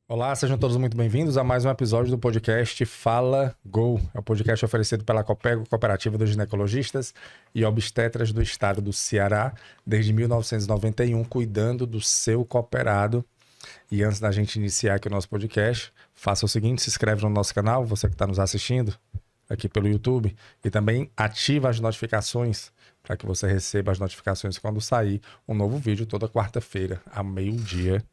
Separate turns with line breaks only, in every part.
Olá, sejam todos muito bem-vindos a mais um episódio do podcast Fala Go. É um podcast oferecido pela Copego, Cooperativa dos Ginecologistas e Obstetras do Estado do Ceará, desde 1991, cuidando do seu cooperado. E antes da gente iniciar aqui o nosso podcast, faça o seguinte, se inscreve no nosso canal, você que está nos assistindo aqui pelo YouTube, e também ativa as notificações para que você receba as notificações quando sair um novo vídeo toda quarta-feira, ao meio-dia.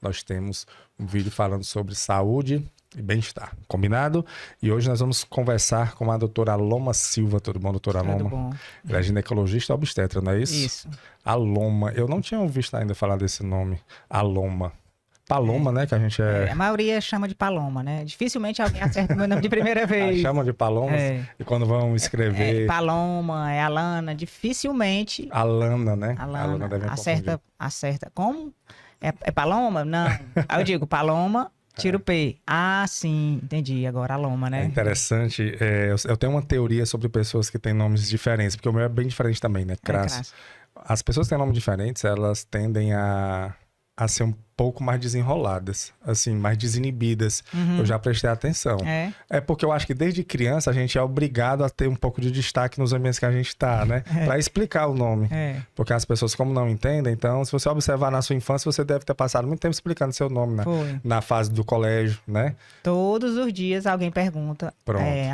Nós temos um vídeo falando sobre saúde e bem-estar. Combinado? E hoje nós vamos conversar com a doutora Aloma Silva. Tudo bom, doutora Aloma?
Tudo bom.
Ela é ginecologista e obstetra, não é isso?
Isso.
Aloma. Eu não tinha ouvido ainda falar desse nome. Aloma. Paloma, né? Que a gente
A maioria chama de Paloma, né? Dificilmente alguém acerta o meu nome de primeira vez.
Chamam de Paloma. E quando vão escrever...
Paloma, Alana. Dificilmente...
Alana, né?
Alana
deve
acerta. Como? É Paloma? Não. Aí eu digo Paloma, tiro o P. Ah, sim. Entendi. Agora Aloma, né?
É interessante. Eu tenho uma teoria sobre pessoas que têm nomes diferentes, porque o meu é bem diferente também, né? Crasso. As pessoas que têm nomes diferentes, elas tendem a ser um pouco mais desenroladas, assim, mais desinibidas. Eu já prestei atenção. É porque eu acho que desde criança a gente é obrigado a ter um pouco de destaque nos ambientes que a gente está, né? Para explicar o nome. Porque as pessoas, como não entendem, então, se você observar na sua infância, você deve ter passado muito tempo explicando seu nome, né? Na fase do colégio, né?
Todos os dias alguém pergunta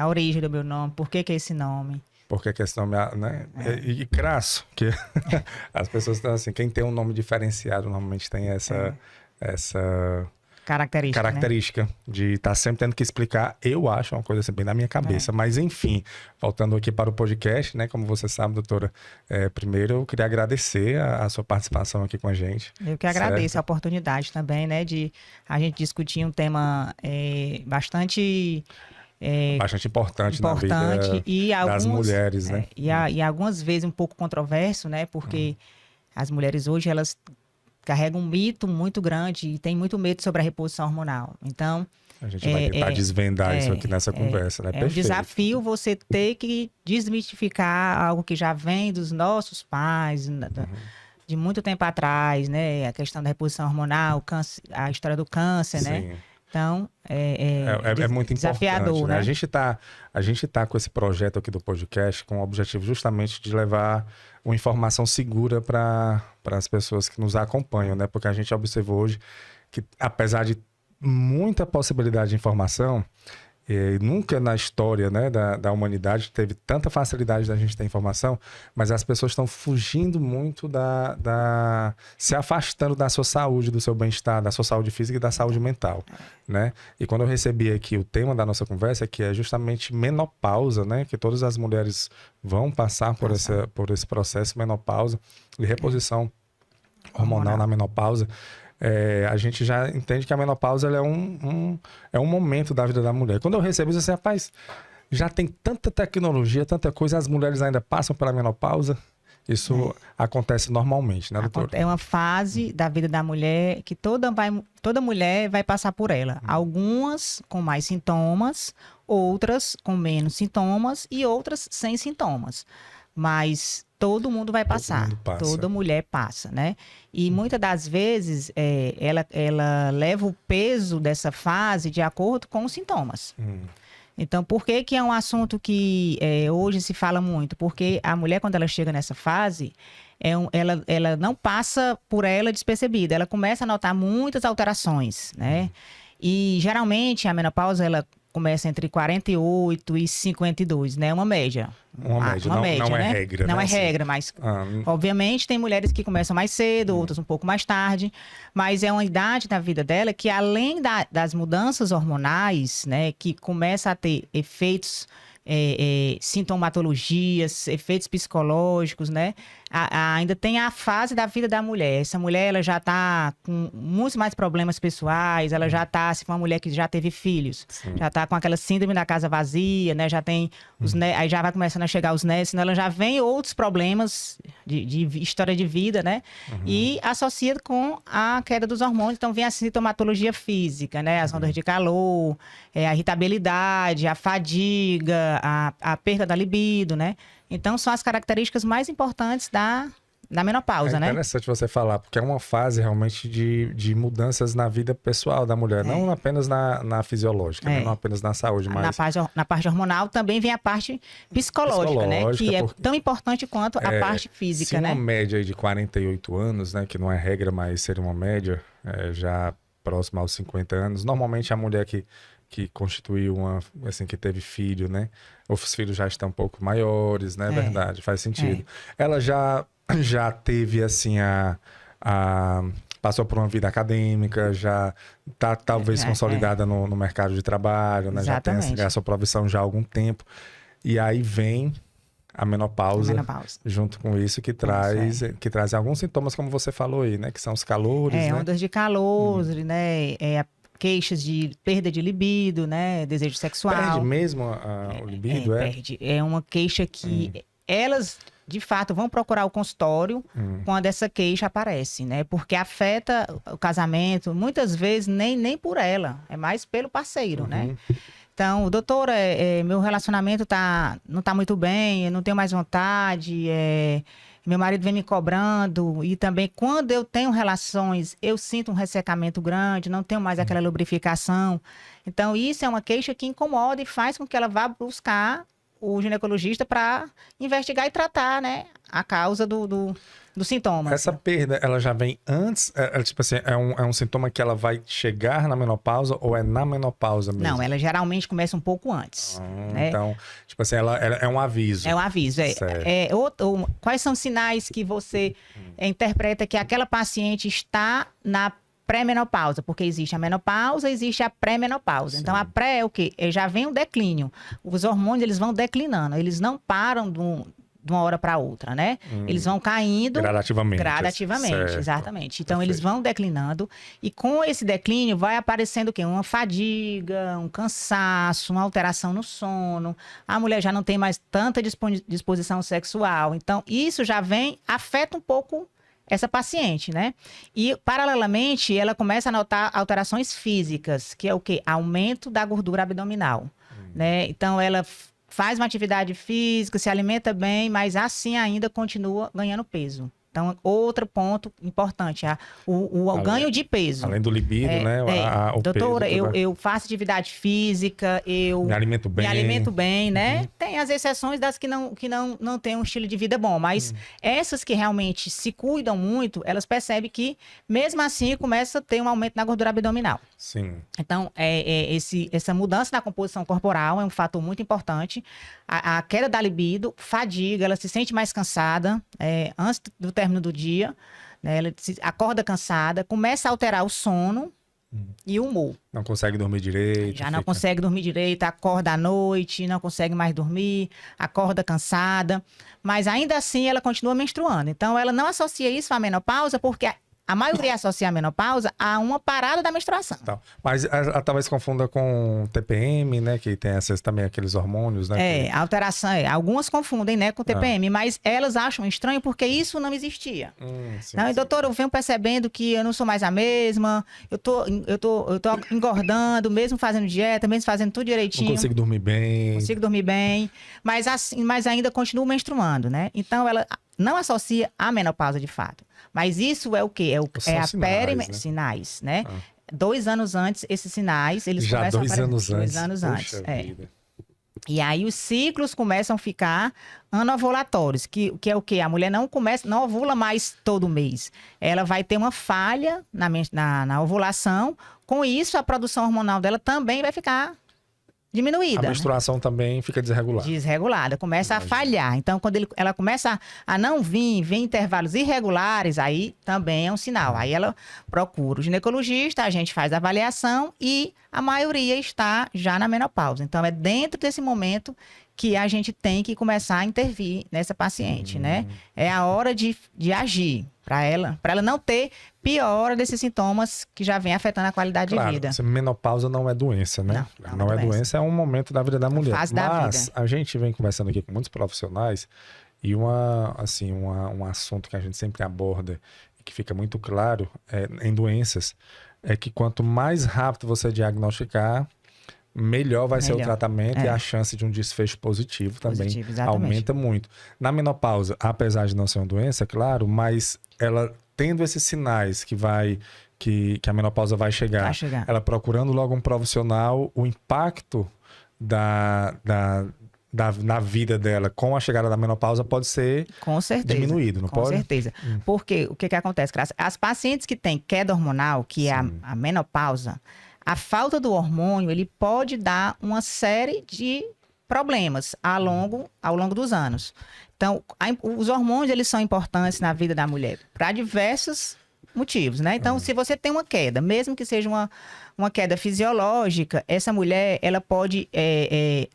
a origem do meu nome, por que é esse nome?
Porque a questão, né? E crasso, que as pessoas estão assim, quem tem um nome diferenciado normalmente tem essa característica, né? De estar sempre tendo que explicar, eu acho uma coisa assim, bem na minha cabeça. Mas enfim, voltando aqui para o podcast, né? Como você sabe, doutora, primeiro eu queria agradecer a sua participação aqui com a gente.
Eu que agradeço a oportunidade também, né? De a gente discutir um tema bastante
importante na vida das mulheres, né?
E algumas vezes um pouco controverso, né? Porque as mulheres hoje, elas carregam um mito muito grande e tem muito medo sobre a reposição hormonal. Então...
A gente vai tentar desvendar isso aqui nessa conversa, né?
É um desafio você ter que desmistificar algo que já vem dos nossos pais, de muito tempo atrás, né? A questão da reposição hormonal, a história do câncer, né? Então,
é muito
desafiador,
né?
né?
A gente tá com esse projeto aqui do podcast com o objetivo justamente de levar uma informação segura para as pessoas que nos acompanham, né? Porque a gente observou hoje que, apesar de muita possibilidade de informação, nunca na história, né, da humanidade teve tanta facilidade da gente ter informação, mas as pessoas estão fugindo muito se afastando da sua saúde, do seu bem-estar, da sua saúde física e da saúde mental, né? E quando eu recebi aqui o tema da nossa conversa, que é justamente menopausa, né, que todas as mulheres vão passar por esse processo, menopausa e reposição hormonal na menopausa. A gente já entende que a menopausa ela é um momento da vida da mulher. Quando eu recebo isso, assim, rapaz, já tem tanta tecnologia, tanta coisa, as mulheres ainda passam pela menopausa. Isso acontece normalmente, né, doutora?
É uma fase da vida da mulher que toda mulher vai passar por ela. Algumas com mais sintomas, outras com menos sintomas e outras sem sintomas. Mas todo mundo vai passar, toda mulher passa, né? E muitas das vezes ela leva o peso dessa fase de acordo com os sintomas. Então, por que é um assunto que hoje se fala muito? Porque a mulher, quando ela chega nessa fase, ela não passa por ela despercebida, ela começa a notar muitas alterações, né? E geralmente a menopausa, ela começa entre 48 e 52, né? Uma média.
Uma média, não
né?
É regra.
Não
né?
é regra, mas obviamente tem mulheres que começam mais cedo, outras um pouco mais tarde, mas é uma idade da vida dela que além das mudanças hormonais, né? Que começa a ter efeitos, sintomatologias, efeitos psicológicos, né? Ainda tem a fase da vida da mulher. Essa mulher, ela já está com muitos mais problemas pessoais, ela já está, se for uma mulher que já teve filhos, já está com aquela síndrome da casa vazia, né? Já tem aí já vai começando a chegar os netos, senão ela já vem outros problemas de história de vida, né? E associa com a queda dos hormônios, então vem a sintomatologia física, né? As ondas de calor, a irritabilidade, a fadiga, a perda da libido, né? Então, são as características mais importantes da menopausa, né?
É interessante você falar, porque é uma fase realmente de mudanças na vida pessoal da mulher, não apenas na fisiológica, né? Não apenas na saúde, mas...
Na parte hormonal também vem a parte psicológica, né? Que é tão importante quanto a parte física, né?
Se uma média aí de 48 anos, né? Que não é regra, mas seria uma média, já próxima aos 50 anos, normalmente a mulher que constituiu assim, que teve filho, né? Os filhos já estão um pouco maiores, né? Verdade, faz sentido. Ela já teve, assim, passou por uma vida acadêmica, já está talvez consolidada no mercado de trabalho, né? Já tem a sua profissão já há algum tempo. E aí vem a menopausa, junto com isso, que traz alguns sintomas, como você falou aí, né? Que são os calores, né?
Ondas de calor, né? Queixas de perda de libido, né? Desejo sexual.
Perde mesmo o libido,
Perde. É uma queixa que elas, de fato, vão procurar o consultório quando essa queixa aparece, né? Porque afeta o casamento, muitas vezes nem por ela, é mais pelo parceiro, né? Então, doutora, meu relacionamento não tá muito bem, eu não tenho mais vontade, meu marido vem me cobrando, e também quando eu tenho relações, eu sinto um ressecamento grande, não tenho mais aquela lubrificação. Então, isso é uma queixa que incomoda e faz com que ela vá buscar o ginecologista para investigar e tratar, né, a causa do sintoma.
Essa perda, ela já vem antes? Tipo assim, é um sintoma que ela vai chegar na menopausa ou é na menopausa mesmo?
Não, ela geralmente começa um pouco antes. Né?
Então, tipo assim, ela é um aviso.
É um aviso. Quais são os sinais que você interpreta que aquela paciente está na pré-menopausa? Porque existe a menopausa, existe a pré-menopausa. Então, a pré é o quê? Já vem o declínio. Os hormônios, eles vão declinando. Eles não param de uma hora para outra, né? Eles vão caindo gradativamente, exatamente. Então, eles vão declinando e com esse declínio vai aparecendo o quê? Uma fadiga, um cansaço, uma alteração no sono. A mulher já não tem mais tanta disposição sexual. Então, isso já afeta um pouco essa paciente, né? E, paralelamente, ela começa a notar alterações físicas, que é o quê? Aumento da gordura abdominal, né? Então, ela faz uma atividade física, se alimenta bem, mas assim ainda continua ganhando peso. Então, outro ponto importante, o ganho de peso.
Além do libido, né? O
doutora,
peso,
eu faço atividade física, eu
me alimento bem,
né? Tem as exceções das que não têm um estilo de vida bom, mas essas que realmente se cuidam muito, elas percebem que, mesmo assim, começa a ter um aumento na gordura abdominal.
Sim.
Então, essa mudança na composição corporal é um fator muito importante. A queda da libido, fadiga, ela se sente mais cansada antes do término do dia, né? Ela acorda cansada, começa a alterar o sono e o humor.
Não consegue dormir direito.
Já não consegue dormir direito, acorda à noite, não consegue mais dormir, acorda cansada. Mas ainda assim ela continua menstruando. Então ela não associa isso à menopausa porque a maioria associa a menopausa a uma parada da menstruação.
Tá. Mas ela talvez confunda com TPM, né? Que tem também aqueles hormônios, né?
A alteração, algumas confundem, né, com TPM, mas elas acham estranho porque isso não existia. Não, doutor, eu venho percebendo que eu não sou mais a mesma, eu tô engordando, mesmo fazendo dieta, mesmo fazendo tudo direitinho.
Não consigo dormir bem.
Consigo dormir bem, mas ainda continuo menstruando, né? Então, ela não associa a menopausa de fato. Mas isso é o quê? É a sinais, né? 2 anos antes, esses sinais, eles começam a aparecer. 2 anos antes. E aí os ciclos começam a ficar anovulatórios, que é o quê? A mulher não ovula mais todo mês. Ela vai ter uma falha na ovulação. Com isso, a produção hormonal dela também vai ficar diminuída.
A menstruação também fica desregulada.
Desregulada, começa a falhar. Então, quando ela começa a não vir intervalos irregulares, aí também é um sinal. Aí ela procura o ginecologista, a gente faz a avaliação e a maioria está já na menopausa. Então, é dentro desse momento que a gente tem que começar a intervir nessa paciente, né? É a hora de agir para ela não ter piora desses sintomas que já vem afetando a qualidade de vida.
Menopausa não é doença, né? Não é doença, é um momento da vida da mulher.
Fase da vida.
A gente vem conversando aqui com muitos profissionais e um assunto que a gente sempre aborda e que fica muito claro em doenças é que quanto mais rápido você diagnosticar, melhor vai ser o
Melhor.
tratamento e
É.
a chance de um desfecho positivo também
Positivo, exatamente.
aumenta muito. Na menopausa, apesar de não ser uma doença, claro, mas ela tendo esses sinais que a menopausa vai chegar,
Vai chegar.
ela procurando logo um profissional, o impacto na vida dela com a chegada da menopausa pode ser
Com certeza.
diminuído, não
Com
pode?
certeza. Porque o que que acontece, Cássia? As pacientes que têm queda hormonal, que é
Sim.
a menopausa, a falta do hormônio, ele pode dar uma série de problemas ao longo dos anos. Então, os hormônios, eles são importantes na vida da mulher para diversos motivos, né? Então, se você tem uma queda, mesmo que seja uma queda fisiológica, essa mulher, ela pode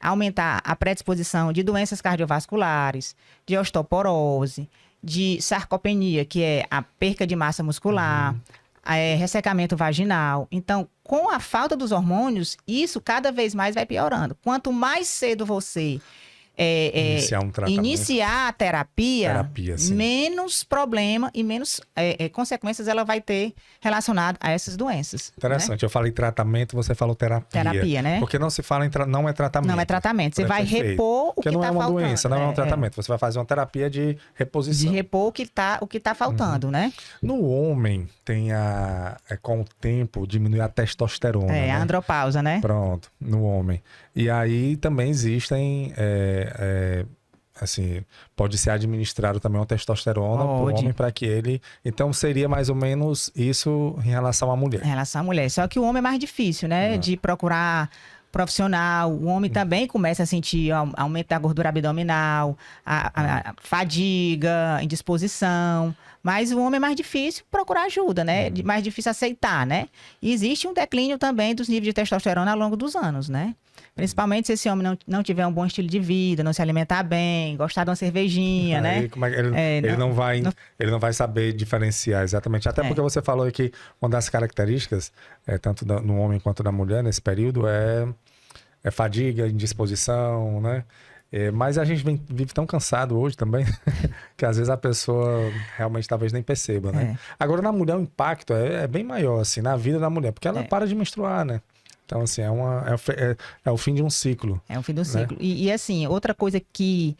aumentar a predisposição de doenças cardiovasculares, de osteoporose, de sarcopenia, que é a perca de massa muscular, ressecamento vaginal. Então, com a falta dos hormônios, isso cada vez mais vai piorando. Quanto mais cedo você
Iniciar um tratamento.
iniciar a terapia,
Sim.
menos problema e menos consequências ela vai ter relacionado a essas doenças.
Interessante. Eu falei tratamento, você falou terapia.
Terapia, né?
Porque não se fala não é tratamento.
Não é tratamento. Você vai
Perfeito.
repor o
Porque
que
não
está
é uma
faltando.
doença, não é um tratamento. Você vai fazer uma terapia de reposição.
De repor o que tá faltando, né?
No homem, tem com o tempo, diminui a testosterona. né?
A andropausa, né?
Pronto, no homem. E aí também existem, assim, pode ser administrado também uma testosterona para o
Pode.
homem para que ele... Então seria mais ou menos isso em relação à mulher.
Em relação à mulher. Só que o homem é mais difícil, né? De procurar profissional. O homem também começa a sentir aumento da gordura abdominal, a fadiga, indisposição. Mas o homem é mais difícil procurar ajuda, né? Mais difícil aceitar, né? E existe um declínio também dos níveis de testosterona ao longo dos anos, né? Principalmente se esse homem não tiver um bom estilo de vida, não se alimentar bem, gostar de uma cervejinha, né?
Aí, como é que ele não vai saber diferenciar exatamente. Até porque você falou que uma das características, tanto no homem quanto na mulher, nesse período, é fadiga, indisposição, né? Mas a gente vive tão cansado hoje também, que às vezes a pessoa realmente talvez nem perceba, né? Agora, na mulher, o impacto é bem maior, assim, na vida da mulher, porque ela para de menstruar, né? Então, assim, é o fim de um ciclo.
É o fim do ciclo. E assim, outra coisa que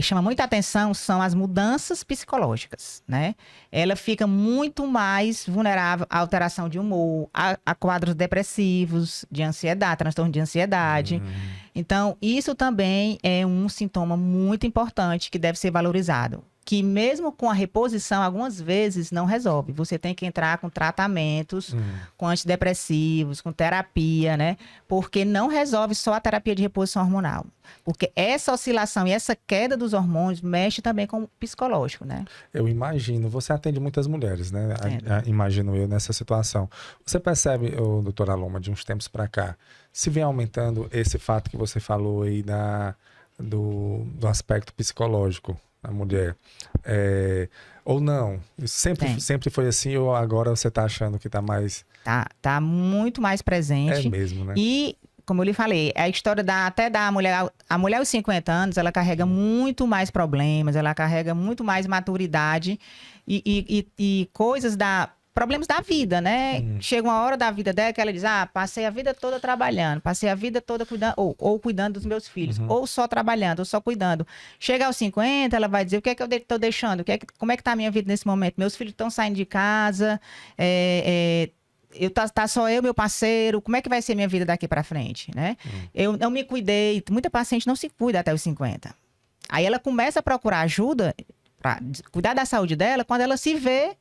chama muita atenção são as mudanças psicológicas, né? Ela fica muito mais vulnerável à alteração de humor, a quadros depressivos, de ansiedade, transtorno de ansiedade. Então, isso também é um sintoma muito importante que deve ser valorizado. Que mesmo com a reposição, algumas vezes não resolve. Você tem que entrar com tratamentos, com antidepressivos, com terapia, né? Porque não resolve só a terapia de reposição hormonal. Porque essa oscilação e essa queda dos hormônios mexe também com o psicológico, né?
Eu imagino. Você atende muitas mulheres, né? Imagino eu nessa situação. Você percebe, doutora Loma, de uns tempos para cá, se vem aumentando esse fato que você falou aí do aspecto psicológico da mulher, ou não? Sempre foi assim, ou agora você está achando que está mais...
Tá muito mais presente.
É mesmo, né?
E, como eu lhe falei, a história até da mulher... A mulher aos 50 anos, ela carrega muito mais problemas, ela carrega muito mais maturidade e coisas problemas da vida, né? Chega uma hora da vida dela que ela diz, passei a vida toda trabalhando, passei a vida toda cuidando, ou cuidando dos meus filhos, ou só trabalhando, ou só cuidando. Chega aos 50, ela vai dizer, o que é que eu estou deixando? Como é que tá a minha vida nesse momento? Meus filhos estão saindo de casa, tá só eu, meu parceiro, como é que vai ser minha vida daqui para frente, né? Eu não me cuidei, muita paciente não se cuida até os 50. Aí ela começa a procurar ajuda para cuidar da saúde dela quando ela se vê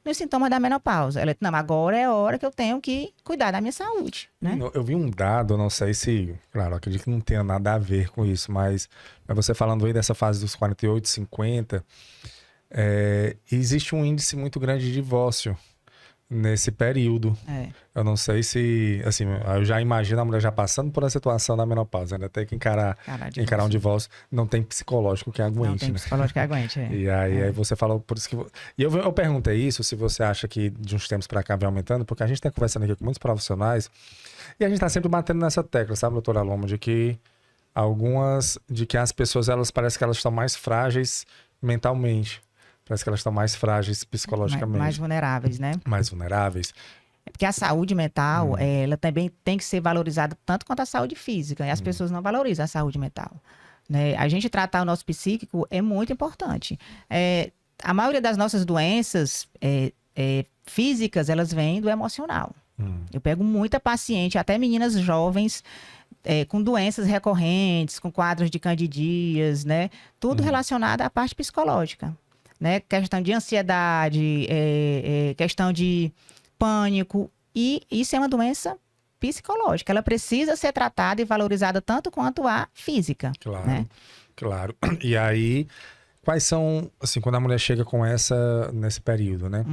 nos sintomas da menopausa. Ela diz, não, agora é a hora que eu tenho que cuidar da minha saúde, né?
Eu vi um dado, não sei se... Claro, acredito que não tenha nada a ver com isso, mas você falando aí dessa fase dos 48, 50, existe um índice muito grande de divórcio nesse período. Eu não sei se... Assim, eu já imagino a mulher já passando por a situação da menopausa, ainda tem que encarar um divórcio. Não tem psicológico que aguente,
Não tem psicológico que aguente,
E aí você falou, por isso que... E eu perguntei isso, se você acha que de uns tempos para cá vem aumentando, porque a gente está conversando aqui com muitos profissionais e a gente está sempre batendo nessa tecla, sabe, doutora Loma, de que as pessoas, elas parece que elas estão mais frágeis mentalmente. Parece que elas estão mais frágeis psicologicamente.
Mais vulneráveis, né?
Mais vulneráveis.
Porque a saúde mental, ela também tem que ser valorizada tanto quanto a saúde física. E as pessoas não valorizam a saúde mental, né? A gente tratar o nosso psíquico é muito importante. A maioria das nossas doenças físicas, elas vêm do emocional. Eu pego muita paciente, até meninas jovens, com doenças recorrentes, com quadros de candidias, né? Tudo relacionado à parte psicológica, né? Questão de ansiedade, questão de pânico. E isso é uma doença psicológica. Ela precisa ser tratada e valorizada tanto quanto a física.
Claro,
né?
claro. E aí, quais são, assim, quando a mulher chega com nesse período, né?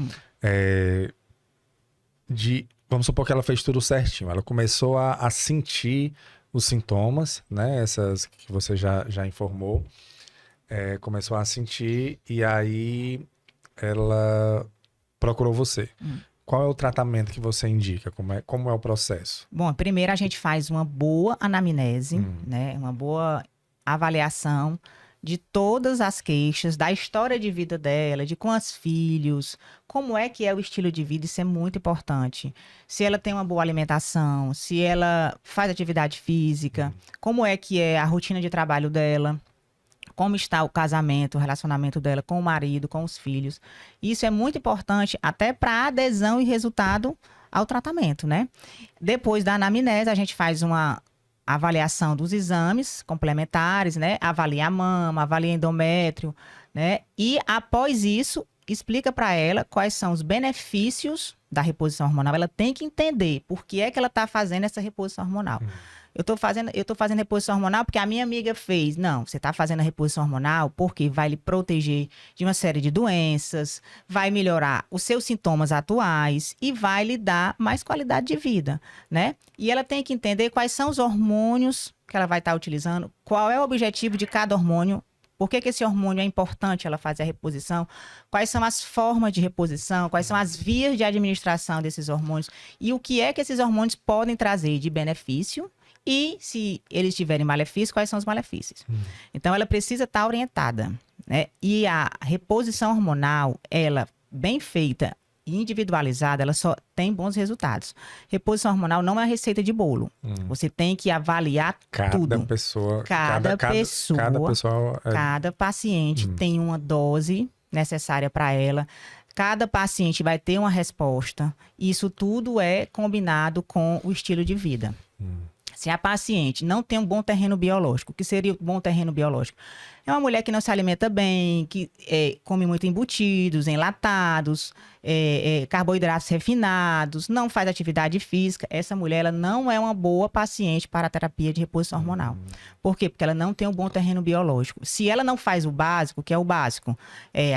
Vamos supor que ela fez tudo certinho. Ela começou a sentir os sintomas, né? Essas que você já informou. Começou a sentir e aí ela procurou você. Qual é o tratamento que você indica? Como é o processo?
Bom, primeiro a gente faz uma boa anamnese, né? Uma boa avaliação de todas as queixas, da história de vida dela, de quantos filhos, como é que é o estilo de vida, isso é muito importante. Se ela tem uma boa alimentação, se ela faz atividade física, como é que é a rotina de trabalho dela, como está o casamento, o relacionamento dela com o marido, com os filhos. Isso é muito importante até para adesão e resultado ao tratamento, né? Depois da anamnese, a gente faz uma avaliação dos exames complementares, né? Avalia a mama, avalia endométrio, né? E após isso, explica para ela quais são os benefícios da reposição hormonal. Ela tem que entender por que é que ela está fazendo essa reposição hormonal. Eu tô fazendo reposição hormonal porque a minha amiga fez. Não, você está fazendo a reposição hormonal porque vai lhe proteger de uma série de doenças, vai melhorar os seus sintomas atuais e vai lhe dar mais qualidade de vida, né? E ela tem que entender quais são os hormônios que ela vai estar utilizando, qual é o objetivo de cada hormônio, por que esse hormônio é importante ela fazer a reposição, quais são as formas de reposição, quais são as vias de administração desses hormônios e o que é que esses hormônios podem trazer de benefício. E se eles tiverem malefícios, quais são os malefícios? Então, ela precisa estar orientada, né? E a reposição hormonal, ela bem feita e individualizada, ela só tem bons resultados. Reposição hormonal não é receita de bolo. Você tem que avaliar tudo. Cada pessoa, cada paciente tem uma dose necessária para ela. Cada paciente vai ter uma resposta. Isso tudo é combinado com o estilo de vida. Se a paciente não tem um bom terreno biológico, o que seria o bom terreno biológico? É uma mulher que não se alimenta bem, que come muito embutidos, enlatados, carboidratos refinados, não faz atividade física. Essa mulher ela não é uma boa paciente para a terapia de reposição hormonal. Por quê? Porque ela não tem um bom terreno biológico. Se ela não faz o básico, que é o básico,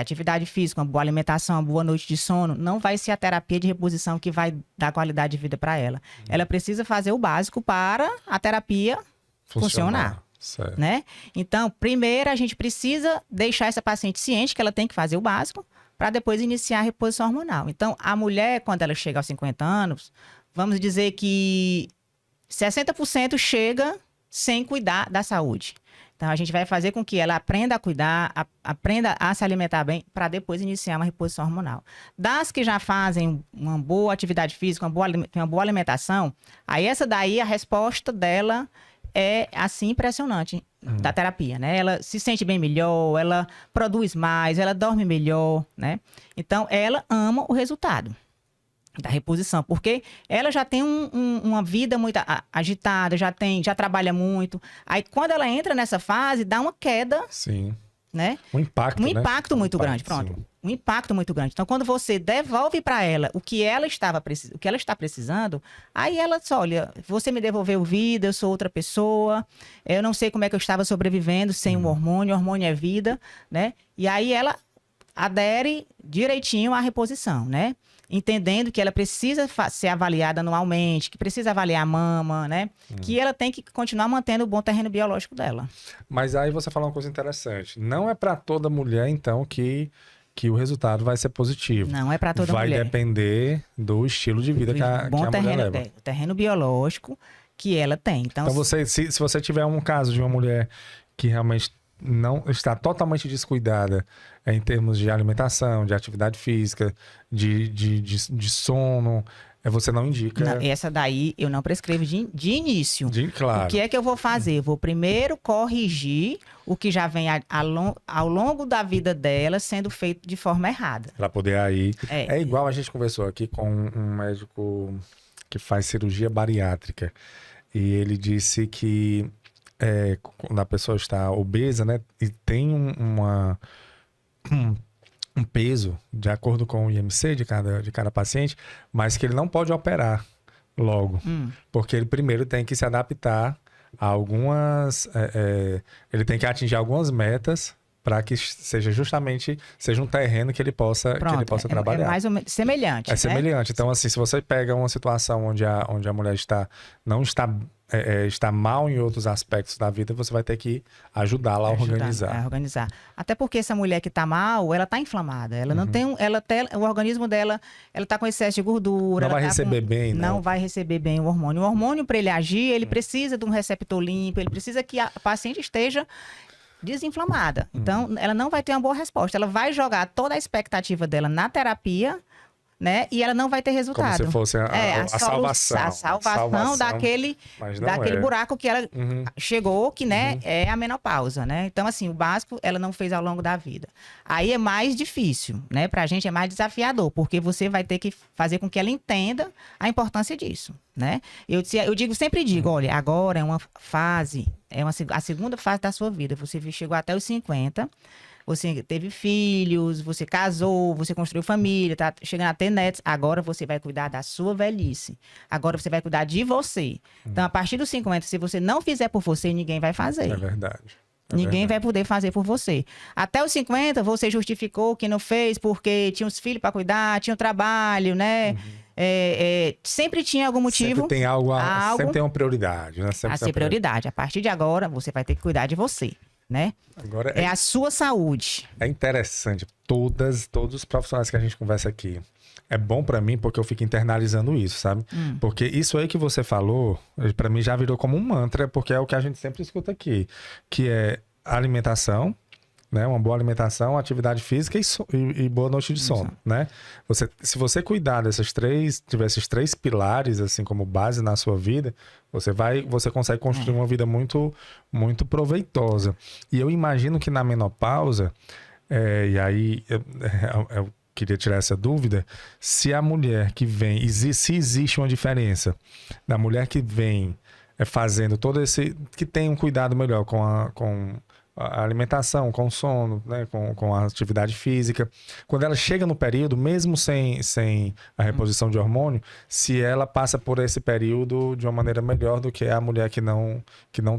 atividade física, uma boa alimentação, uma boa noite de sono, não vai ser a terapia de reposição que vai dar qualidade de vida para ela. Ela precisa fazer o básico para a terapia funcionar.
Certo.
Né? Então, primeiro a gente precisa deixar essa paciente ciente que ela tem que fazer o básico para depois iniciar a reposição hormonal. Então, a mulher, quando ela chega aos 50 anos, vamos dizer que 60% chega sem cuidar da saúde. Então, a gente vai fazer com que ela aprenda a cuidar, aprenda a se alimentar bem, para depois iniciar uma reposição hormonal. Das que já fazem uma boa atividade física, uma boa alimentação, aí essa daí, a resposta dela é assim impressionante da terapia, né? Ela se sente bem melhor, ela produz mais, ela dorme melhor, né? Então, ela ama o resultado da reposição, porque ela já tem uma vida muito agitada, já trabalha muito. Aí, quando ela entra nessa fase, dá uma queda.
Sim.
Né?
Um impacto,
né? Muito grande, pronto. Sim. Um impacto muito grande. Então, quando você devolve para ela o que ela está precisando, aí ela diz, olha, você me devolveu vida, eu sou outra pessoa, eu não sei como é que eu estava sobrevivendo sem o hormônio é vida, né? E aí ela adere direitinho à reposição, né? Entendendo que ela precisa ser avaliada anualmente, que precisa avaliar a mama, né? Que ela tem que continuar mantendo o bom terreno biológico dela.
Mas aí você falou uma coisa interessante. Não é para toda mulher, então, que o resultado vai ser positivo.
Não é para toda mulher.
Vai depender do estilo de vida que a mulher leva.
O terreno biológico que ela tem. Então
se você tiver um caso de uma mulher que realmente não está totalmente descuidada em termos de alimentação, de atividade física, de sono, Você não indica...
Não, essa daí eu não prescrevo de início.
Claro.
O que é que eu vou fazer? Eu vou primeiro corrigir o que já vem ao longo da vida dela sendo feito de forma errada.
Para poder aí... É igual a gente conversou aqui com um médico que faz cirurgia bariátrica. E ele disse que quando a pessoa está obesa, né? E tem um peso, de acordo com o IMC de cada paciente, mas que ele não pode operar logo. Porque ele primeiro tem que se adaptar a algumas... ele tem que atingir algumas metas para que seja um terreno que ele possa, trabalhar.
É mais ou menos semelhante.
É semelhante. Então, assim, se você pega uma situação onde a mulher não está mal em outros aspectos da vida, você vai ter que ajudá-la a organizar.
Até porque essa mulher que está mal, ela está inflamada. Ela não tem, o organismo dela, ela está com excesso de gordura.
Não vai receber bem, né?
Não vai receber bem o hormônio. O hormônio, para ele agir, ele precisa de um receptor limpo, ele precisa que a paciente esteja desinflamada. Então, ela não vai ter uma boa resposta. Ela vai jogar toda a expectativa dela na terapia, né? E ela não vai ter resultado.
Como se fosse a salvação.
A salvação daquele buraco que ela chegou, que, né, é a menopausa, né? Então, assim, o básico ela não fez ao longo da vida. Aí é mais difícil, né? Pra gente é mais desafiador, porque você vai ter que fazer com que ela entenda a importância disso, né? Sempre digo, olha, agora é uma fase, a segunda fase da sua vida. Você chegou até os 50, você teve filhos, você casou, você construiu família, tá chegando a ter netos. Agora você vai cuidar da sua velhice. Agora você vai cuidar de você. Então, a partir dos 50, se você não fizer por você, ninguém vai fazer.
É verdade.
Ninguém vai poder fazer por você. Até os 50, você justificou que não fez porque tinha os filhos para cuidar, tinha o trabalho, né? Sempre tinha algum motivo.
Sempre tem algo. Sempre tem uma prioridade, né?
Sempre a ser prioridade. A partir de agora, você vai ter que cuidar de você, né?
Agora
é a sua saúde.
É interessante. Todos os profissionais que a gente conversa aqui. É bom pra mim porque eu fico internalizando isso, sabe? Porque isso aí que você falou, pra mim já virou como um mantra, porque é o que a gente sempre escuta aqui, que é alimentação, né? Uma boa alimentação, atividade física e boa noite de sono, né? Se você cuidar tiver esses três pilares, assim, como base na sua vida, você consegue construir uma vida muito, muito proveitosa. E eu imagino que na menopausa, e aí eu queria tirar essa dúvida, se a mulher que vem, se existe uma diferença da mulher que vem fazendo todo que tem um cuidado melhor com a alimentação, com o sono, né, com a atividade física. Quando ela chega no período, mesmo sem a reposição de hormônio, se ela passa por esse período de uma maneira melhor do que a mulher que não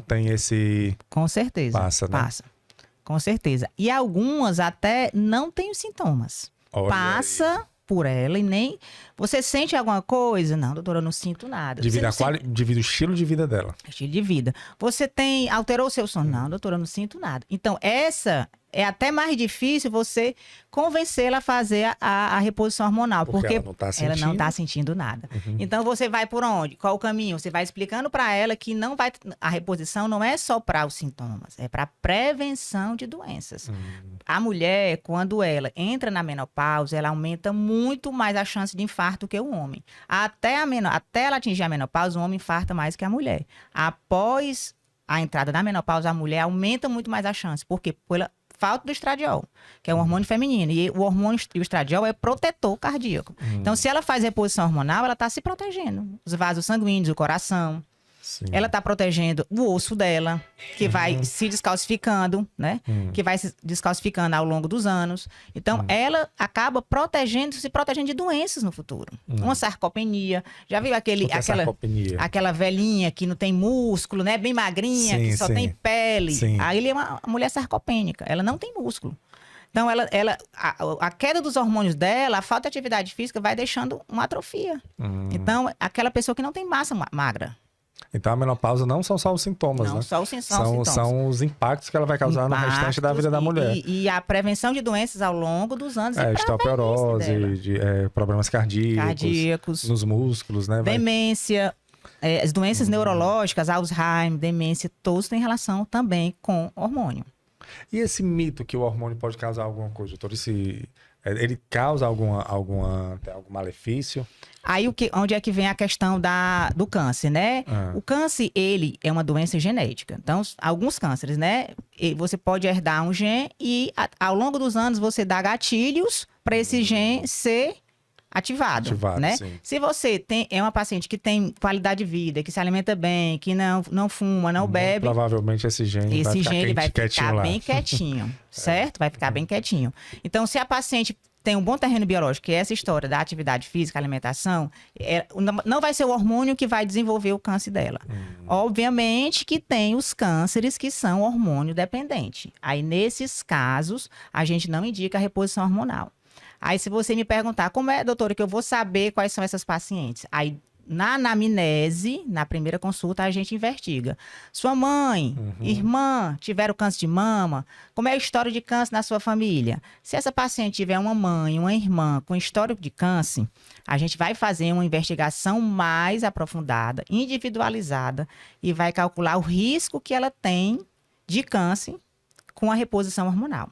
tem esse...
Com certeza.
Passa, né?
Passa. Com certeza. E algumas até não têm os sintomas.
Olha
passa aí por ela e nem... Você sente alguma coisa? Não, doutora, eu não sinto nada.
Devido ao estilo de vida dela.
Estilo de vida. Você alterou o seu sono? Não, doutora, eu não sinto nada. Então, essa é até mais difícil você convencê-la a fazer a reposição hormonal. Porque ela não está sentindo nada. Então, você vai por onde? Qual o caminho? Você vai explicando para ela que a reposição não é só para os sintomas, é para prevenção de doenças. A mulher, quando ela entra na menopausa, ela aumenta muito mais a chance de infarto que o homem. Até ela atingir a menopausa, o homem infarta mais que a mulher. Após a entrada da menopausa, a mulher aumenta muito mais a chance. Por quê? Pela falta do estradiol, que é um hormônio feminino. E o hormônio e o estradiol é protetor cardíaco. Então, se ela faz reposição hormonal, ela está se protegendo. Os vasos sanguíneos, o coração. Sim. Ela está protegendo o osso dela, que vai se descalcificando, né? Que vai se descalcificando ao longo dos anos. Então, ela acaba se protegendo de doenças no futuro. Uma sarcopenia. Já viu aquela velhinha que não tem músculo, né? Bem magrinha, que só tem pele. Aí ele é uma mulher sarcopênica. Ela não tem músculo. Então, a queda dos hormônios dela, a falta de atividade física vai deixando uma atrofia. Então, aquela pessoa que não tem massa magra.
Então, a menopausa não são só os sintomas, né?
Não só os sintomas.
São os impactos que ela vai causar no restante da vida da mulher.
E a prevenção de doenças ao longo dos anos.
Osteoporose, problemas cardíacos, nos músculos, né?
Demência, as doenças neurológicas, Alzheimer, demência, todos têm relação também com hormônio.
E esse mito que o hormônio pode causar alguma coisa, doutor? Ele causa tem algum malefício?
Aí, onde é que vem a questão do câncer, né? O câncer, ele é uma doença genética. Então, alguns cânceres, né? Você pode herdar um gene e, ao longo dos anos, você dá gatilhos para esse gene ser ativado, né?
Sim.
Se você é uma paciente que tem qualidade de vida, que se alimenta bem, que não fuma, não bebe...
Provavelmente esse gene vai
ficar bem quietinho, certo? Vai ficar bem quietinho. Então, se a paciente tem um bom terreno biológico, que é essa história da atividade física, alimentação, não vai ser o hormônio que vai desenvolver o câncer dela. Obviamente que tem os cânceres que são hormônio dependente. Aí, nesses casos, a gente não indica a reposição hormonal. Aí, se você me perguntar, como é, doutora, que eu vou saber quais são essas pacientes? Aí, na anamnese, na primeira consulta, a gente investiga. Sua mãe, irmã, tiveram câncer de mama? Como é a história de câncer na sua família? Se essa paciente tiver uma mãe, uma irmã com histórico de câncer, a gente vai fazer uma investigação mais aprofundada, individualizada, e vai calcular o risco que ela tem de câncer com a reposição hormonal.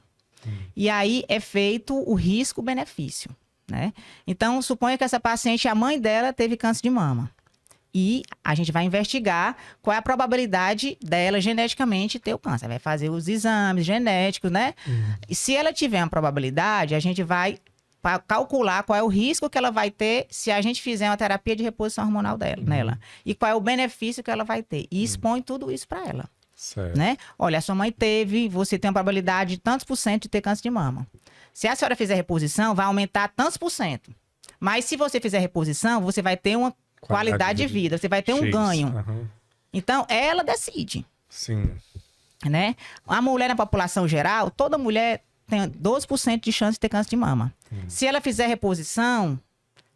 E aí é feito o risco-benefício, né? Então, suponha que essa paciente, a mãe dela teve câncer de mama. E a gente vai investigar qual é a probabilidade dela geneticamente ter o câncer. Vai fazer os exames genéticos, né? E se ela tiver uma probabilidade, a gente vai calcular qual é o risco que ela vai ter se a gente fizer uma terapia de reposição hormonal nela. E qual é o benefício que ela vai ter. E expõe tudo isso para ela.
Certo.
Né? Olha, a sua mãe teve, você tem uma probabilidade de tantos por cento de ter câncer de mama. Se a senhora fizer reposição, vai aumentar tantos por cento. Mas se você fizer reposição, você vai ter uma qualidade de vida, você vai ter um ganho. Então, ela decide.
Sim.
Né? A mulher na população geral, toda mulher tem 12% de chance de ter câncer de mama. Se ela fizer reposição,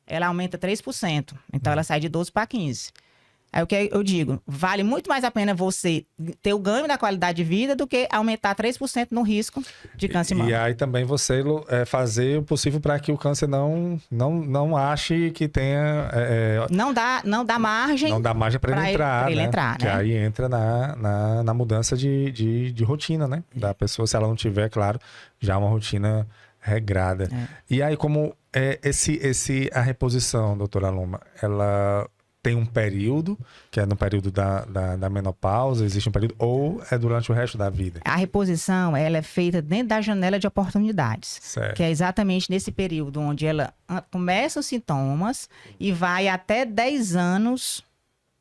ela aumenta 3%. Então, ela sai de 12 para 15%. Aí o que eu digo, vale muito mais a pena você ter o ganho da qualidade de vida do que aumentar 3% no risco de câncer de mama.
E aí também você fazer o possível para que o câncer não ache que tenha...
Não dá margem...
Não dá margem para ele entrar,
ele
né?
entrar,
que aí entra na mudança de rotina, né? Da pessoa, se ela não tiver, claro, já uma rotina regrada. E aí, como a reposição, doutora Luma, ela... Tem um período, que é no período da menopausa, existe um período, ou é durante o resto da vida?
A reposição, ela é feita dentro da janela de oportunidades.
Certo.
Que é exatamente nesse período onde ela começa os sintomas e vai até 10 anos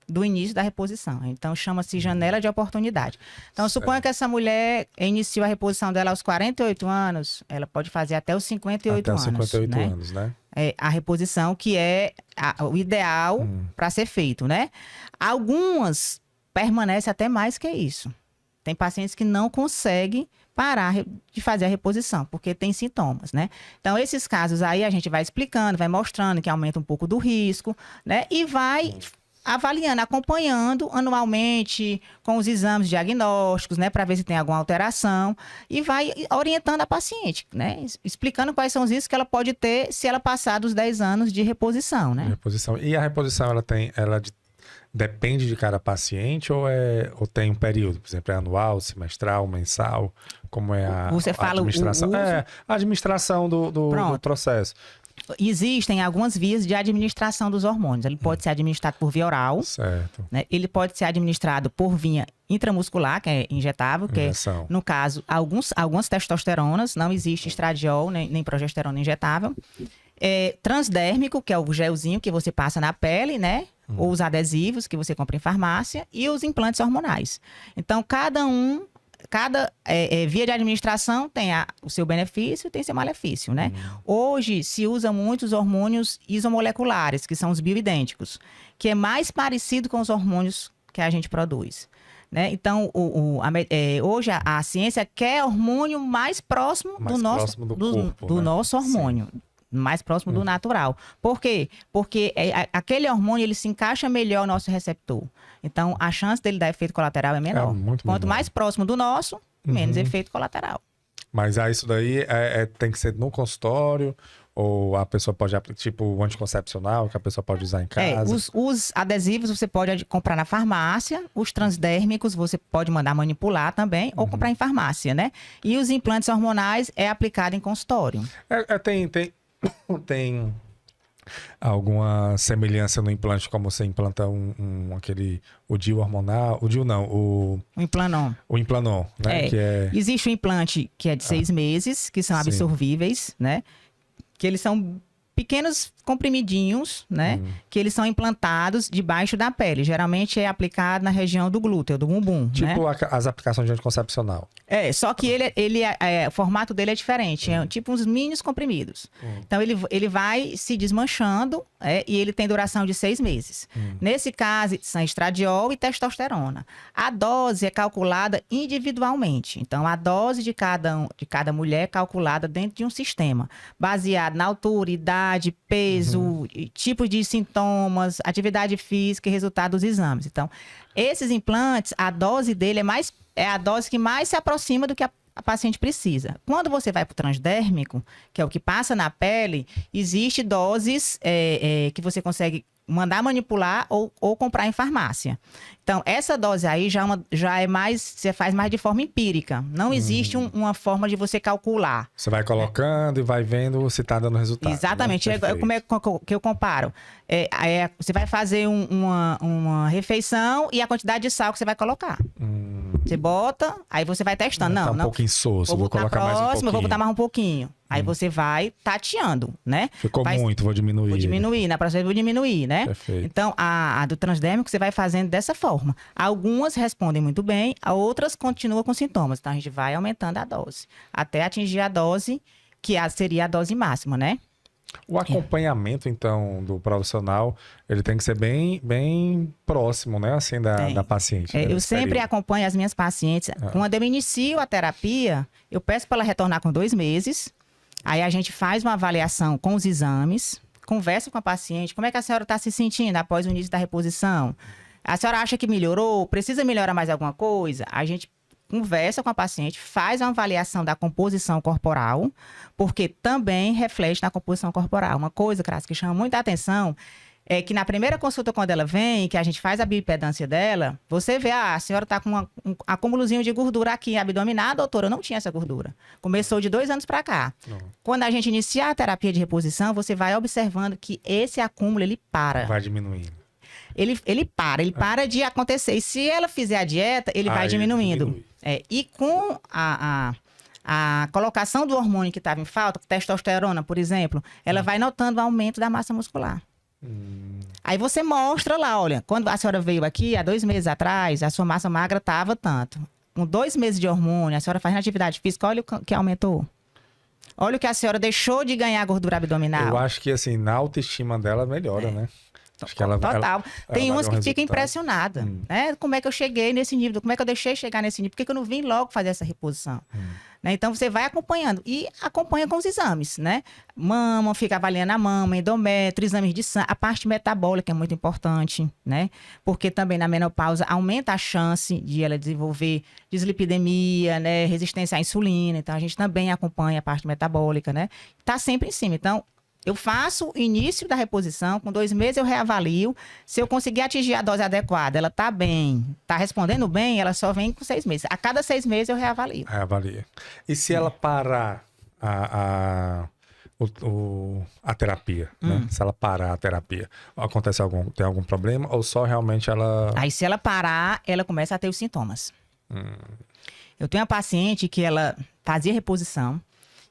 do início da reposição. Então, chama-se janela de oportunidade. Então, suponha que essa mulher iniciou a reposição dela aos 48 anos, ela pode fazer até os 58 anos.
Até os 58 anos, né?
É a reposição que é o ideal para ser feito, né? Algumas permanecem até mais que isso. Tem pacientes que não conseguem parar de fazer a reposição, porque tem sintomas, né? Então, esses casos aí a gente vai explicando, vai mostrando que aumenta um pouco do risco, né? E vai avaliando, acompanhando anualmente com os exames diagnósticos, né, para ver se tem alguma alteração e vai orientando a paciente, né, explicando quais são os riscos que ela pode ter se ela passar dos 10 anos de reposição, né?
Reposição. E a reposição, depende de cada paciente ou tem um período? Por exemplo, é anual, semestral, mensal? Como é a administração? A administração do processo.
Existem algumas vias de administração dos hormônios. Ele pode ser administrado por via oral.
Certo.
Né? Ele pode ser administrado por via intramuscular, que é injetável, que é, no caso, algumas testosteronas, não existe estradiol, nem progesterona injetável. Transdérmico, que é o gelzinho que você passa na pele, né? Ou os adesivos que você compra em farmácia, e os implantes hormonais. Então, cada via de administração tem o seu benefício e tem seu malefício, né? Hoje se usa muito os hormônios isomoleculares, que são os bioidênticos, que é mais parecido com os hormônios que a gente produz, né? Então, hoje a ciência quer hormônio mais próximo do nosso hormônio. Sim. Mais próximo do natural. Por quê? Porque aquele hormônio ele se encaixa melhor no nosso receptor. Então, a chance dele dar efeito colateral é menor. Quanto mais próximo do nosso, menos efeito colateral.
Mas isso daí tem que ser no consultório Ou a pessoa pode, tipo, o anticoncepcional que a pessoa pode usar em casa?
Os adesivos você pode comprar na farmácia, os transdérmicos você pode mandar manipular também, ou comprar em farmácia, né? E os implantes hormonais é aplicado em consultório.
Tem alguma semelhança no implante, como você implanta o DIU hormonal? O DIU não, o
Implanon.
O Implanon, né?
Existe um implante que é de 6 meses, que são absorvíveis, né? Que eles são pequenos comprimidinhos, né? Que eles são implantados debaixo da pele. Geralmente é aplicado na região do glúteo, do bumbum,
tipo,
né?
as aplicações de anticoncepcional.
Só que o formato dele é diferente. É tipo uns mini comprimidos. Então, ele vai se desmanchando e ele tem duração de 6 meses. Nesse caso, são estradiol e testosterona. A dose é calculada individualmente. Então, a dose de cada mulher é calculada dentro de um sistema, baseado na altura, idade, peso, tipo de sintomas, atividade física e resultado dos exames. Então, esses implantes, a dose dele é a dose que mais se aproxima do que a paciente precisa. Quando você vai para o transdérmico, que é o que passa na pele, existe doses que você consegue mandar manipular ou comprar em farmácia. Então, essa dose aí já é mais, você faz mais de forma empírica. Não existe uma forma de você calcular.
Você vai colocando e vai vendo se está dando resultado.
Exatamente. Né? Como é que eu comparo? Você vai fazer uma refeição e a quantidade de sal que você vai colocar. Você bota, aí você vai testando.
Tá um pouquinho insosso, vou colocar mais um pouquinho.
Vou botar mais um pouquinho. Aí você vai tateando, né?
Ficou muito, vou diminuir.
Vou diminuir, na próxima vez vou diminuir, né?
Perfeito.
Então, a do transdérmico você vai fazendo dessa forma. Algumas respondem muito bem, outras continuam com sintomas. Então, a gente vai aumentando a dose, até atingir a dose que seria a dose máxima, né?
O acompanhamento, então, do profissional, ele tem que ser bem próximo, né? Assim, da paciente. Né?
Eu sempre acompanho as minhas pacientes. Quando eu inicio a terapia, eu peço para ela retornar com 2 meses. Aí a gente faz uma avaliação com os exames, conversa com a paciente. Como é que a senhora está se sentindo após o início da reposição? A senhora acha que melhorou? Precisa melhorar mais alguma coisa? A gente conversa com a paciente, faz uma avaliação da composição corporal, porque também reflete na composição corporal. Uma coisa, Crasso, que chama muita atenção é que na primeira consulta, quando ela vem, que a gente faz a bioimpedância dela, você vê, a senhora está com um acúmulozinho de gordura aqui abdominal, doutora, eu não tinha essa gordura. Começou de 2 anos para cá. Não. Quando a gente iniciar a terapia de reposição, você vai observando que esse acúmulo, ele para.
Vai diminuindo.
Ele para de acontecer. E se ela fizer a dieta, ele vai diminuindo. E com a colocação do hormônio que estava em falta, testosterona, por exemplo, ela vai notando o aumento da massa muscular. Aí você mostra lá, olha, quando a senhora veio aqui, há 2 meses atrás, a sua massa magra estava tanto. Com 2 meses de hormônio, a senhora faz atividade física, olha o que aumentou. Olha o que a senhora deixou de ganhar gordura abdominal.
Eu acho que, assim, na autoestima dela melhora, né? Acho que
Total. Tem umas que ficam impressionadas, né? Como é que eu cheguei nesse nível? Como é que eu deixei chegar nesse nível? Por que eu não vim logo fazer essa reposição? Né? Então, você vai acompanhando. E acompanha com os exames, né? Mama, fica avaliando a mama, endométrio, exames de sangue. A parte metabólica é muito importante, né? Porque também na menopausa aumenta a chance de ela desenvolver dislipidemia, né? Resistência à insulina. Então, a gente também acompanha a parte metabólica, né? Tá sempre em cima. Então, eu faço o início da reposição, com 2 meses eu reavalio. Se eu conseguir atingir a dose adequada, ela tá bem, tá respondendo bem, ela só vem com 6 meses. A cada 6 meses eu reavalio.
Reavalia. E se ela parar a terapia, né? Se ela parar a terapia, tem algum problema ou só realmente ela...
Aí se ela parar, ela começa a ter os sintomas. Eu tenho uma paciente que ela fazia reposição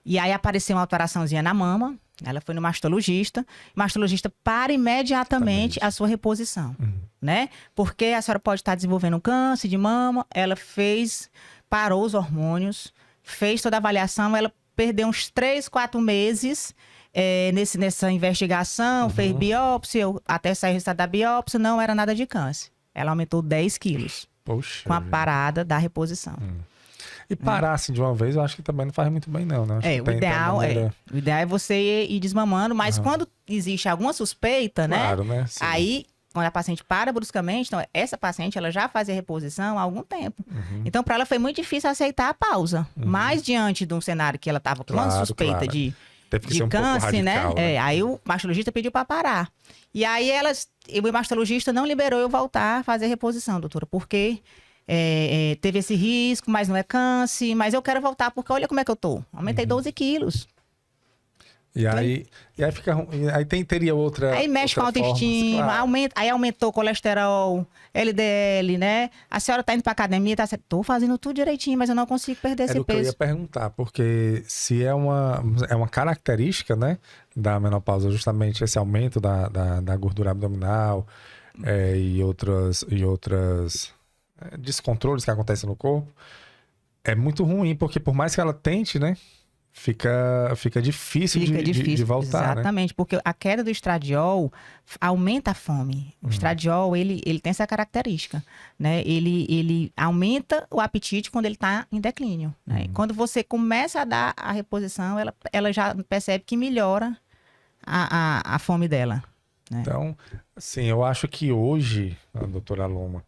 e aí apareceu uma alteraçãozinha na mama. Ela foi no mastologista. O mastologista para imediatamente a sua reposição, né? Porque a senhora pode estar desenvolvendo um câncer de mama. Ela parou os hormônios, fez toda a avaliação. Ela perdeu uns 3, 4 meses nessa investigação, fez biópsia, até sair o resultado da biópsia, não era nada de câncer. Ela aumentou 10 quilos.
Poxa,
com a parada da reposição.
E parar assim de uma vez, eu acho que também não faz muito bem, não, né?
O ideal é você ir desmamando, mas quando existe alguma suspeita,
claro,
né?
Sim.
Aí, quando a paciente para bruscamente, então, essa paciente ela já fazia reposição há algum tempo. Então, para ela foi muito difícil aceitar a pausa. Mas, diante de um cenário que ela estava com uma suspeita
Teve que
de
ser um pouco
câncer, né?
radical, né?
Aí o mastologista pediu para parar. E aí o mastologista não liberou eu voltar a fazer reposição, doutora, porque teve esse risco, mas não é câncer, mas eu quero voltar porque olha como é que eu tô. Aumentei 12 quilos.
E aí fica ruim. Aí teria outra.
Aí mexe com a
outra
autoestima,
forma, claro.
aí aumentou o colesterol, LDL, né? A senhora tá indo pra academia, tô fazendo tudo direitinho, mas eu não consigo perder esse
Era o que eu ia
peso.
perguntar, porque se é uma característica, né, da menopausa, justamente esse aumento da gordura abdominal e outras descontroles que acontecem no corpo, é muito ruim, porque por mais que ela tente, né, fica difícil de voltar, né?
Exatamente, porque a queda do estradiol aumenta a fome. O estradiol, ele tem essa característica, né? Ele aumenta o apetite quando ele está em declínio, né? Quando você começa a dar a reposição, ela já percebe que melhora a fome dela, né?
Então, assim, eu acho que hoje, a doutora Loma,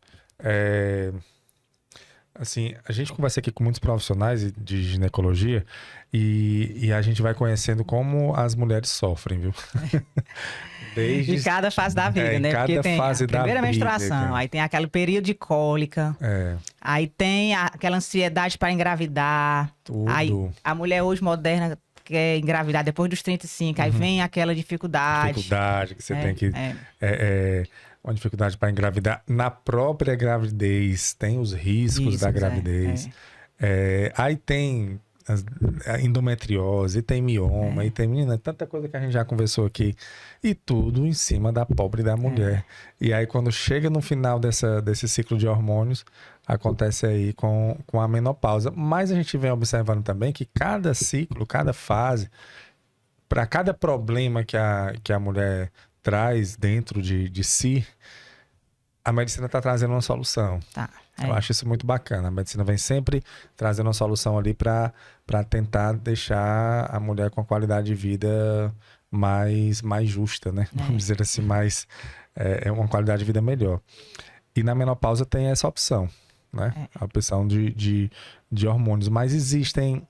assim, a gente conversa aqui com muitos profissionais de ginecologia e a gente vai conhecendo como as mulheres sofrem, viu? Desde
De cada fase da vida, né?
Cada
Porque tem
fase
a primeira
da vida,
menstruação,
cara.
aí tem aquele período de cólica, aí tem aquela ansiedade para engravidar.
Tudo.
Aí a mulher hoje moderna quer engravidar depois dos 35, aí vem aquela dificuldade.
Dificuldade que você tem que...
É.
Uma dificuldade para engravidar. Na própria gravidez, tem os riscos da gravidez. Aí tem a endometriose, tem mioma, e tem, menina, tanta coisa que a gente já conversou aqui. E tudo em cima da pobre da mulher. E aí, quando chega no final desse ciclo de hormônios, acontece aí com a menopausa. Mas a gente vem observando também que cada ciclo, cada fase, para cada problema que a mulher traz dentro de si, a medicina está trazendo uma solução. Eu acho isso muito bacana. A medicina vem sempre trazendo uma solução ali para tentar deixar a mulher com a qualidade de vida mais justa, né? Vamos dizer assim, uma qualidade de vida melhor. E na menopausa tem essa opção, né? A opção de hormônios. Mas existem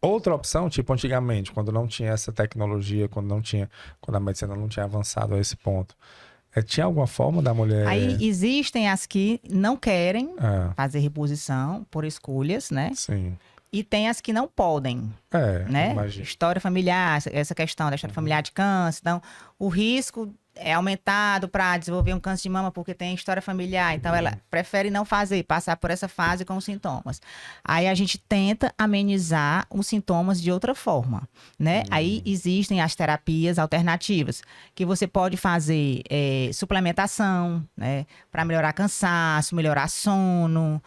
outra opção, tipo antigamente, quando não tinha essa tecnologia, quando a medicina não tinha avançado a esse ponto. Tinha alguma forma da mulher...
Aí existem as que não querem fazer reposição por escolhas, né?
Sim.
E tem as que não podem, né?
Imagino.
História familiar, essa questão da história familiar de câncer. Então, o risco é aumentado para desenvolver um câncer de mama porque tem história familiar. Então, ela prefere não passar por essa fase com os sintomas. Aí, a gente tenta amenizar os sintomas de outra forma, né? Aí, existem as terapias alternativas, que você pode fazer suplementação, né? Para melhorar cansaço, melhorar sono,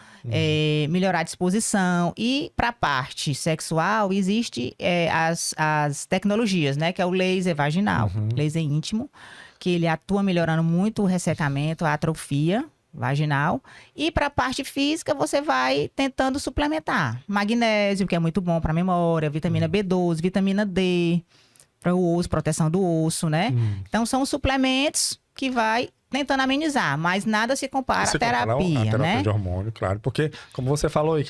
melhorar a disposição. E, para a parte sexual, existe as tecnologias, né? Que é o laser vaginal, laser íntimo, que ele atua melhorando muito o ressecamento, a atrofia vaginal. E para a parte física, você vai tentando suplementar. Magnésio, que é muito bom para a memória, vitamina B12, vitamina D, para o osso, proteção do osso, né? Então, são suplementos que vai tentando amenizar, mas nada se compara à terapia,
a terapia
né?
de hormônio, claro. Porque, como você falou aí,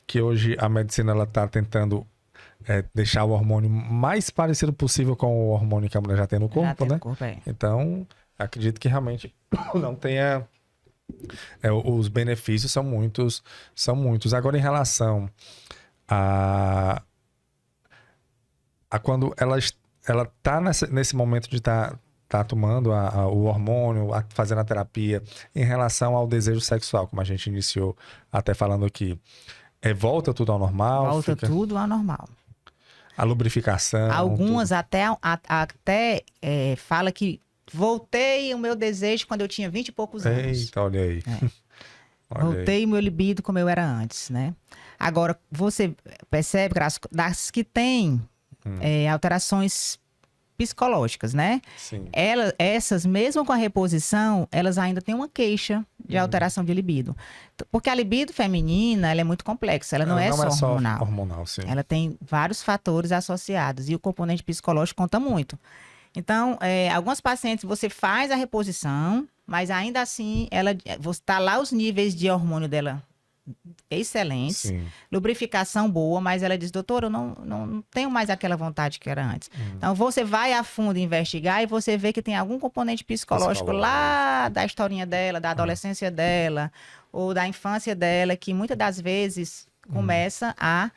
que hoje a medicina está tentando deixar o hormônio mais parecido possível com o hormônio que a mulher já tem no corpo, né? Então, acredito que realmente não tenha... os benefícios são muitos. Agora, em relação a quando ela está nesse momento de estar tomando o hormônio, fazendo a terapia, em relação ao desejo sexual, como a gente iniciou até falando aqui, volta tudo ao normal?
Volta tudo ao normal.
A lubrificação.
Algumas tudo. até fala que voltei o meu desejo quando eu tinha 20 e poucos anos.
Eita, olha aí.
Voltei o meu libido como eu era antes, né? Agora, você percebe, das que têm alterações psicológicas, né?
Sim.
Essas, mesmo com a reposição, elas ainda têm uma queixa de alteração de libido. Porque a libido feminina, ela é muito complexa. Ela não é só hormonal.
Sim.
Ela tem vários fatores associados. E o componente psicológico conta muito. Então, algumas pacientes, você faz a reposição, mas ainda assim, você está lá os níveis de hormônio dela excelentes,
Sim.
lubrificação boa, mas ela diz, doutora, eu não tenho mais aquela vontade que era antes. Então, você vai a fundo investigar e você vê que tem algum componente psicológico lá da historinha dela, da adolescência dela, ou da infância dela, que muitas das vezes começa a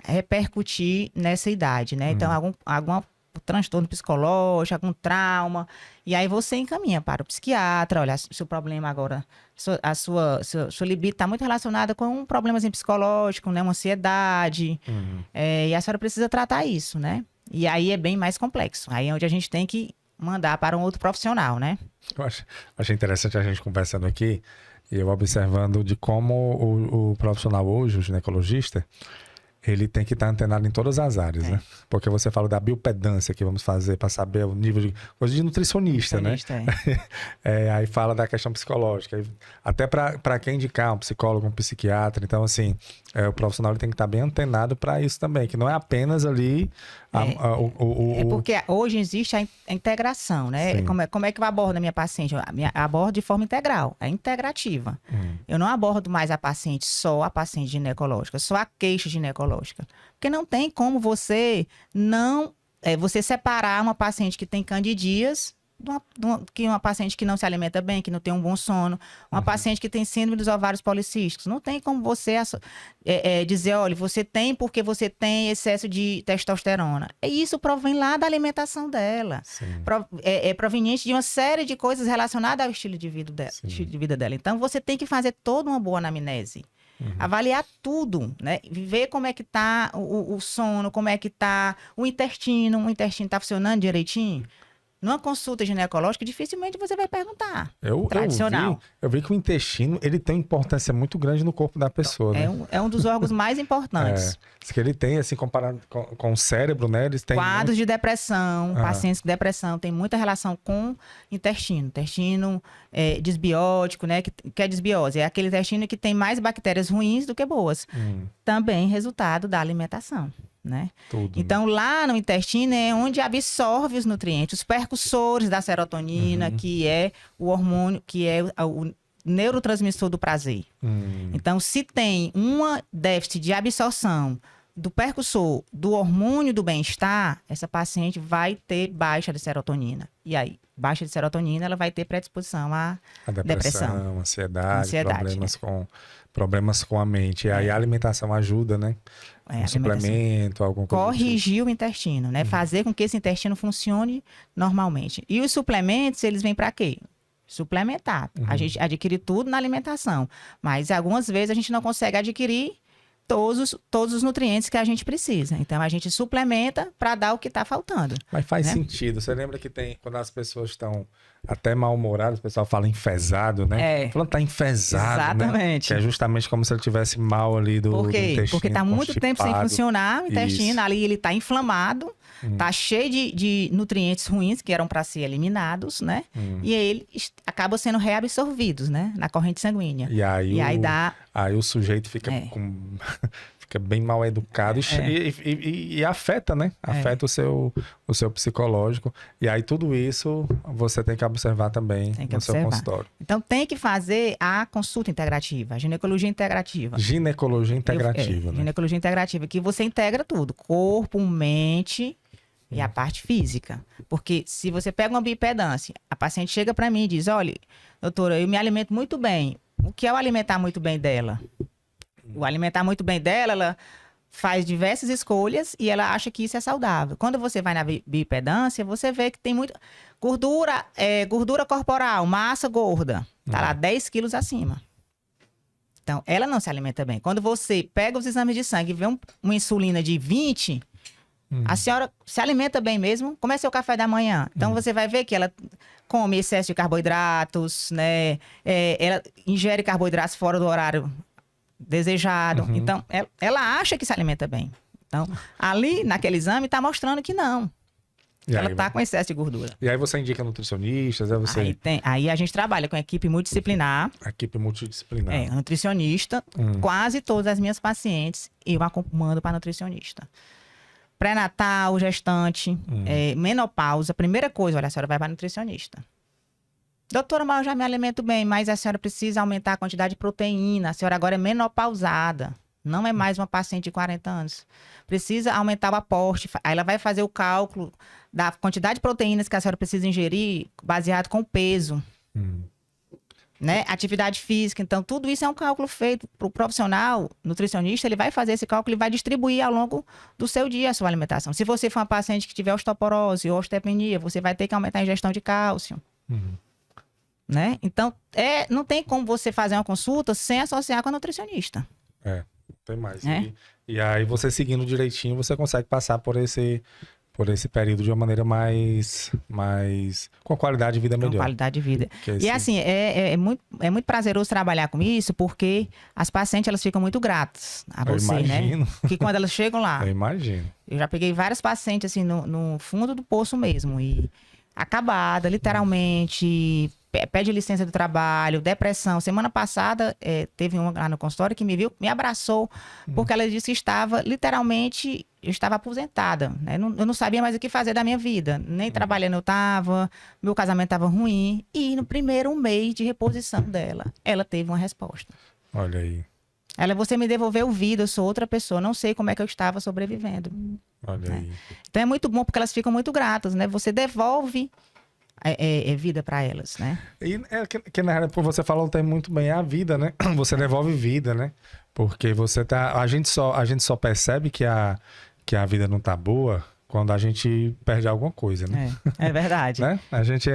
repercutir nessa idade, né? Então, algum transtorno psicológico, algum trauma, e aí você encaminha para o psiquiatra. Olha, seu problema agora, a sua libido está muito relacionada com um problemas psicológico, né? Uma ansiedade, e a senhora precisa tratar isso, né? E aí é bem mais complexo. Aí é onde a gente tem que mandar para um outro profissional, né?
Eu achei interessante a gente conversando aqui e eu observando de como o profissional hoje, o ginecologista, ele tem que estar antenado em todas as áreas, né? Porque você fala da biopedância que vamos fazer para saber o nível de... Coisa de nutricionista, né? Aí fala da questão psicológica. Até para quem indicar um psicólogo, um psiquiatra. Então, assim, o profissional ele tem que estar bem antenado para isso também. Que não é apenas ali...
É porque hoje existe a integração, né? Como é que eu abordo a minha paciente? Eu abordo de forma integral, é integrativa. Eu não abordo mais só a paciente ginecológica, só a queixa ginecológica. Porque não tem como você você separar uma paciente que tem candidíase que uma paciente que não se alimenta bem, que não tem um bom sono, uma paciente que tem síndrome dos ovários policísticos. Não tem como você dizer, olha, você tem porque você tem excesso de testosterona. E isso provém lá da alimentação dela. É proveniente de uma série de coisas relacionadas ao estilo de vida dela. Então, você tem que fazer toda uma boa anamnese. Avaliar tudo, né? Ver como é que tá o sono, como é que tá o intestino tá funcionando direitinho. Numa consulta ginecológica, dificilmente você vai perguntar. Tradicional.
Eu vi que o intestino ele tem uma importância muito grande no corpo da pessoa, né?
É um dos órgãos mais importantes.
Que ele tem, assim, comparado com o cérebro, né? Eles têm
quadros de depressão, pacientes com depressão, tem muita relação com intestino. Intestino desbiótico, né? Que é desbiose. É aquele intestino que tem mais bactérias ruins do que boas. Também resultado da alimentação. Né? Então, lá no intestino é onde absorve os nutrientes, os percussores da serotonina, que é o hormônio, que é o neurotransmissor do prazer. Então, se tem uma déficit de absorção do percussor do hormônio do bem-estar, essa paciente vai ter baixa de serotonina. E aí, baixa de serotonina, ela vai ter predisposição à depressão,
ansiedade, problemas com a mente. E aí a alimentação ajuda, né? Um suplemento, alguma coisa.
Corrigir o intestino, né? Fazer com que esse intestino funcione normalmente. E os suplementos, eles vêm para quê? Suplementar. A gente adquire tudo na alimentação. Mas algumas vezes a gente não consegue adquirir todos os nutrientes que a gente precisa. Então, a gente suplementa para dar o que está faltando.
Mas faz sentido. Você lembra que quando as pessoas estão até mal-humoradas, o pessoal fala enfesado, né? Falando tá enfesado,
exatamente.
Né? Que é justamente como se ele tivesse mal ali do intestino.
Porque tá muito tempo sem funcionar o intestino. Isso. Ali ele tá inflamado, tá cheio de nutrientes ruins que eram para ser eliminados, né? E ele acaba sendo reabsorvidos, né? Na corrente sanguínea.
E aí o sujeito fica fica bem mal educado e afeta, né? Afeta o seu psicológico. E aí tudo isso você tem que observar também seu consultório.
Então tem que fazer a consulta integrativa, a ginecologia integrativa.
Ginecologia integrativa, né?
Ginecologia integrativa, que você integra tudo, corpo, mente e a parte física. Porque se você pega uma bipedância, a paciente chega para mim e diz, olha, doutora, eu me alimento muito bem. O que é o alimentar muito bem dela? O alimentar muito bem dela, ela faz diversas escolhas e ela acha que isso é saudável. Quando você vai na bipedância, você vê que tem muito... Gordura corporal, massa gorda. Tá lá 10 quilos acima. Então, ela não se alimenta bem. Quando você pega os exames de sangue e vê uma insulina de 20, a senhora se alimenta bem mesmo, como é seu café da manhã? Então, você vai ver que ela come excesso de carboidratos, né? Ela ingere carboidratos fora do horário desejado. Então, ela acha que se alimenta bem. Então, ali, naquele exame, está mostrando que não. Ela está com excesso de gordura.
E aí você indica nutricionistas?
Aí a gente trabalha com equipe multidisciplinar.
Equipe multidisciplinar.
Nutricionista. Quase todas as minhas pacientes, eu mando para nutricionista. Pré-natal, gestante, menopausa. Primeira coisa, olha, a senhora vai para nutricionista. Doutora, mas eu já me alimento bem, mas a senhora precisa aumentar a quantidade de proteína. A senhora agora é menopausada. Não é mais uma paciente de 40 anos. Precisa aumentar o aporte. Aí ela vai fazer o cálculo da quantidade de proteínas que a senhora precisa ingerir baseado com o peso. Né? Atividade física. Então, tudo isso é um cálculo feito para o profissional, nutricionista, ele vai fazer esse cálculo e vai distribuir ao longo do seu dia a sua alimentação. Se você for uma paciente que tiver osteoporose ou osteopenia, você vai ter que aumentar a ingestão de cálcio. Né? Então, não tem como você fazer uma consulta sem associar com a nutricionista.
Tem mais. E aí, você seguindo direitinho, você consegue passar por esse período de uma maneira mais com qualidade de vida melhor.
Com qualidade de vida. E assim, é muito prazeroso trabalhar com isso, porque as pacientes, elas ficam muito gratas a você,
imagino.
né? Que quando elas chegam lá...
Eu imagino.
Eu já peguei várias pacientes, assim, no fundo do poço mesmo, e acabada, literalmente... Pede licença do trabalho, depressão. Semana passada, teve uma lá no consultório que me viu, me abraçou, porque ela disse que estava, literalmente, eu estava aposentada. Né? Eu não sabia mais o que fazer da minha vida. Nem trabalhando eu estava, meu casamento estava ruim. E no primeiro mês de reposição dela, ela teve uma resposta.
Olha aí.
Você me devolveu vida, eu sou outra pessoa, não sei como é que eu estava sobrevivendo.
Olha aí.
Então é muito bom, porque elas ficam muito gratas, né? Você devolve... vida para elas, né?
E que na realidade, você falou tem muito bem, é a vida, né? Você devolve vida, né? Porque a gente só percebe que a vida não tá boa quando a gente perde alguma coisa, né?
É verdade.
Né? A gente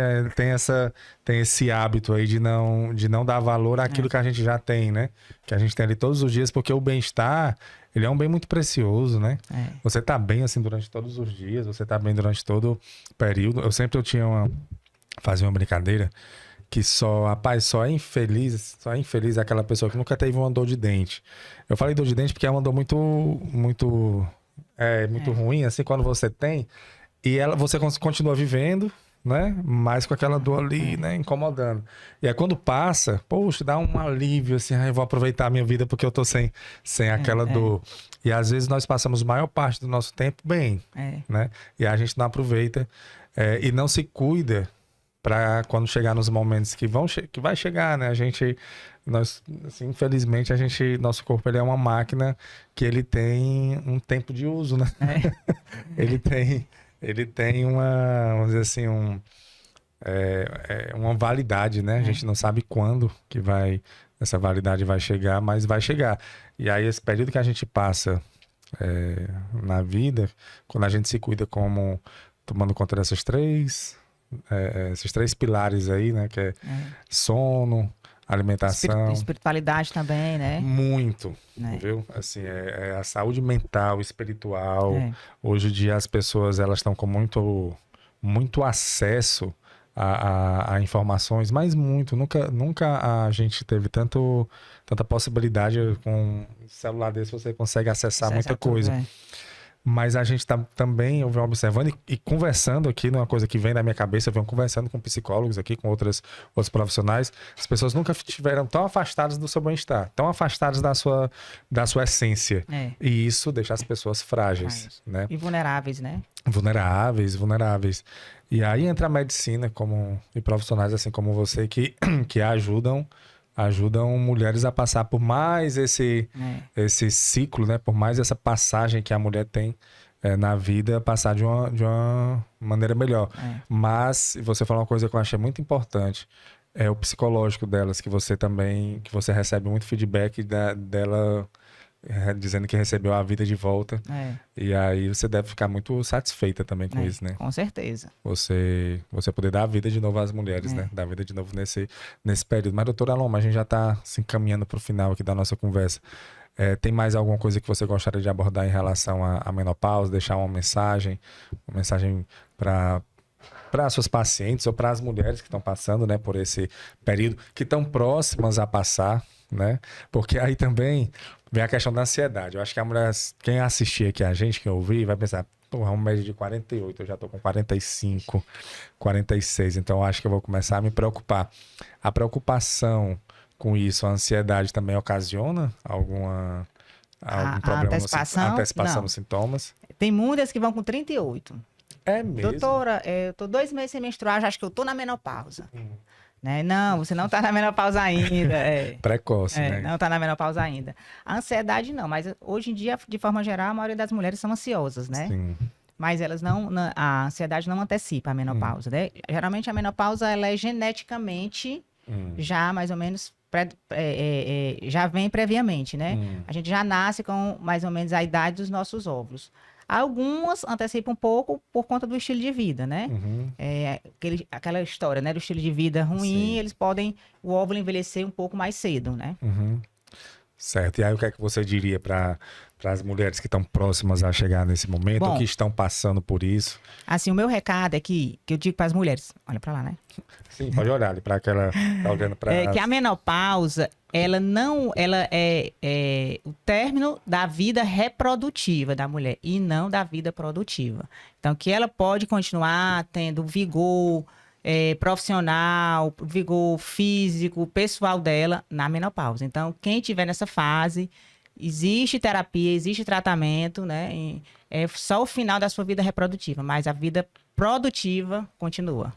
tem esse hábito aí de não dar valor àquilo que a gente já tem, né? Que a gente tem ali todos os dias, porque o bem-estar, ele é um bem muito precioso, né? Você tá bem, assim, durante todos os dias, você tá bem durante todo o período. Fazia uma brincadeira que só é infeliz aquela pessoa que nunca teve uma dor de dente. Eu falei dor de dente porque é uma dor muito ruim, assim, quando você tem, e você continua vivendo, né? Mas com aquela dor ali, né? Incomodando. E aí quando passa, poxa, dá um alívio, assim, eu vou aproveitar a minha vida porque eu tô sem aquela dor. E às vezes nós passamos a maior parte do nosso tempo bem, né? E a gente não aproveita e não se cuida para quando chegar nos momentos que vai chegar, né? Assim, infelizmente, nosso corpo ele é uma máquina que ele tem um tempo de uso, né? Ele tem uma, vamos dizer assim, uma validade, né? A gente não sabe quando que essa validade vai chegar, mas vai chegar. E aí esse período que a gente passa na vida, quando a gente se cuida como tomando conta esses três pilares aí, né? Que é sono, alimentação.
Espiritualidade também, né?
Muito, viu? Assim, a saúde mental, espiritual. Hoje em dia as pessoas, elas estão com muito acesso a informações, mas nunca a gente teve tanta possibilidade. Com um celular desse você consegue acessar muita coisa. Mas a gente também observando e conversando aqui, numa coisa que vem da minha cabeça, eu venho conversando com psicólogos aqui, com outros profissionais. As pessoas nunca estiveram tão afastadas do seu bem-estar, tão afastadas da sua essência. E isso deixa as pessoas frágeis, né?
E vulneráveis, né?
Vulneráveis. E aí entra a medicina e profissionais assim como você que ajudam mulheres a passar por mais esse ciclo, né? Por mais essa passagem que a mulher tem na vida, passar de uma maneira melhor. Mas você falou uma coisa que eu achei muito importante, é o psicológico delas, que você recebe muito feedback dela dizendo que recebeu a vida de volta. E aí você deve ficar muito satisfeita também com isso, né?
Com certeza.
Você poder dar a vida de novo às mulheres, né? Dar a vida de novo nesse período. Mas, doutora Aloma, a gente já está se encaminhando para o final aqui da nossa conversa. Tem mais alguma coisa que você gostaria de abordar em relação à menopausa? Deixar uma mensagem para as suas pacientes ou para as mulheres que estão passando, né, por esse período, que estão próximas a passar, né? Porque aí também vem a questão da ansiedade. Eu acho que a mulher, quem assistir aqui a gente, quem ouvir, vai pensar, porra, uma média de 48, eu já tô com 45, 46, então eu acho que eu vou começar a me preocupar. A preocupação com isso, a ansiedade também ocasiona algum problema? Antecipação nos sintomas?
Tem muitas que vão com 38.
É mesmo?
Doutora, eu tô 2 meses sem menstruar, já acho que eu tô na menopausa. né? Não, você não está na menopausa ainda.
Precoce, né?
Não está na menopausa ainda. A ansiedade não, mas hoje em dia, de forma geral, a maioria das mulheres são ansiosas, né?
Sim.
Mas elas não, a ansiedade não antecipa a menopausa, né? Geralmente a menopausa ela é geneticamente já mais ou menos já vem previamente, né? A gente já nasce com mais ou menos a idade dos nossos óvulos. Algumas antecipam um pouco por conta do estilo de vida, né? Aquela história, né? Do estilo de vida ruim,
Sim.
o óvulo envelhecer um pouco mais cedo, né?
Certo. E aí, o que é que você diria para as mulheres que estão próximas a chegar nesse momento, ou que estão passando por isso?
Assim, o meu recado é que eu digo para as mulheres, olha para lá, né?
Sim, pode olhar ali para aquela, tá olhando para
que a menopausa, ela é o término da vida reprodutiva da mulher e não da vida produtiva. Então, que ela pode continuar tendo vigor profissional, vigor físico, pessoal dela na menopausa. Então, quem estiver nessa fase, existe terapia, existe tratamento, né? É só o final da sua vida reprodutiva, mas a vida produtiva continua.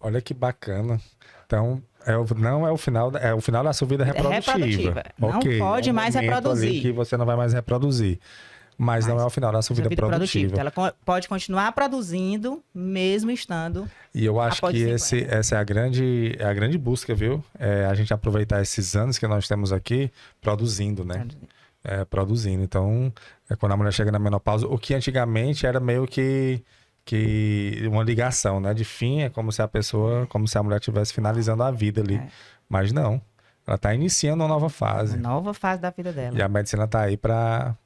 Olha que bacana. Então, não é o final, é o final da sua vida reprodutiva.
Não pode mais reproduzir.
Ali que você não vai mais reproduzir. Mas não é o final da sua vida produtiva.
Então, ela pode continuar produzindo, mesmo estando.
E eu acho que essa é a grande busca, viu? A gente aproveitar esses anos que nós temos aqui produzindo, né? Produzindo. Então, quando a mulher chega na menopausa, o que antigamente era meio que uma ligação, né? De fim, como se a mulher estivesse finalizando a vida ali. Mas não. Ela está iniciando uma nova fase.
Uma nova fase da vida dela.
E a medicina está aí para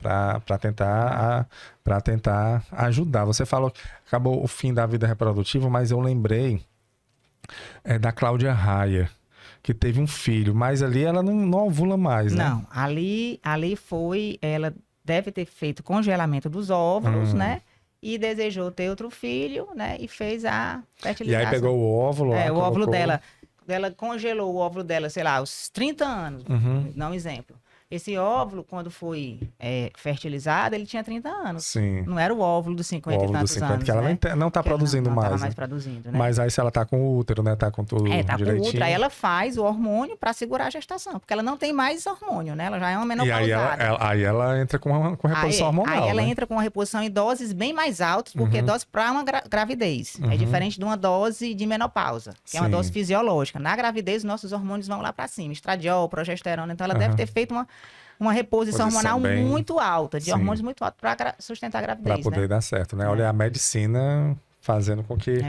tentar ajudar. Você falou que acabou o fim da vida reprodutiva, mas eu lembrei da Cláudia Raia, que teve um filho, mas ali ela não ovula mais, né?
Não, ali ela deve ter feito congelamento dos óvulos, né? E desejou ter outro filho, né? E fez a fertilização.
E aí pegou o óvulo.
O óvulo dela. Ela congelou o óvulo dela, sei lá, aos 30 anos, dá um exemplo. Esse óvulo, quando foi fertilizado, ele tinha 30 anos.
Sim.
Não era o óvulo dos 50 e tantos anos,
que ela não está produzindo mais.
Não estava mais produzindo, né?
Mas aí se ela está com o útero, né? Tá com tudo
tá
direitinho.
com o útero, aí ela faz o hormônio para segurar a gestação, porque ela não tem mais hormônio, né? Ela já é uma menopausada.
E aí ela entra com reposição hormonal,
Aí ela
né?
entra com uma reposição em doses bem mais altas, porque é dose para uma gravidez. É diferente de uma dose de menopausa, que é uma dose fisiológica. Na gravidez, os nossos hormônios vão lá para cima, estradiol, progesterona. Então, ela deve ter feito uma reposição hormonal muito alta, de hormônios muito altos, para sustentar a gravidez.
Para poder dar certo, né? Olha, a medicina fazendo com que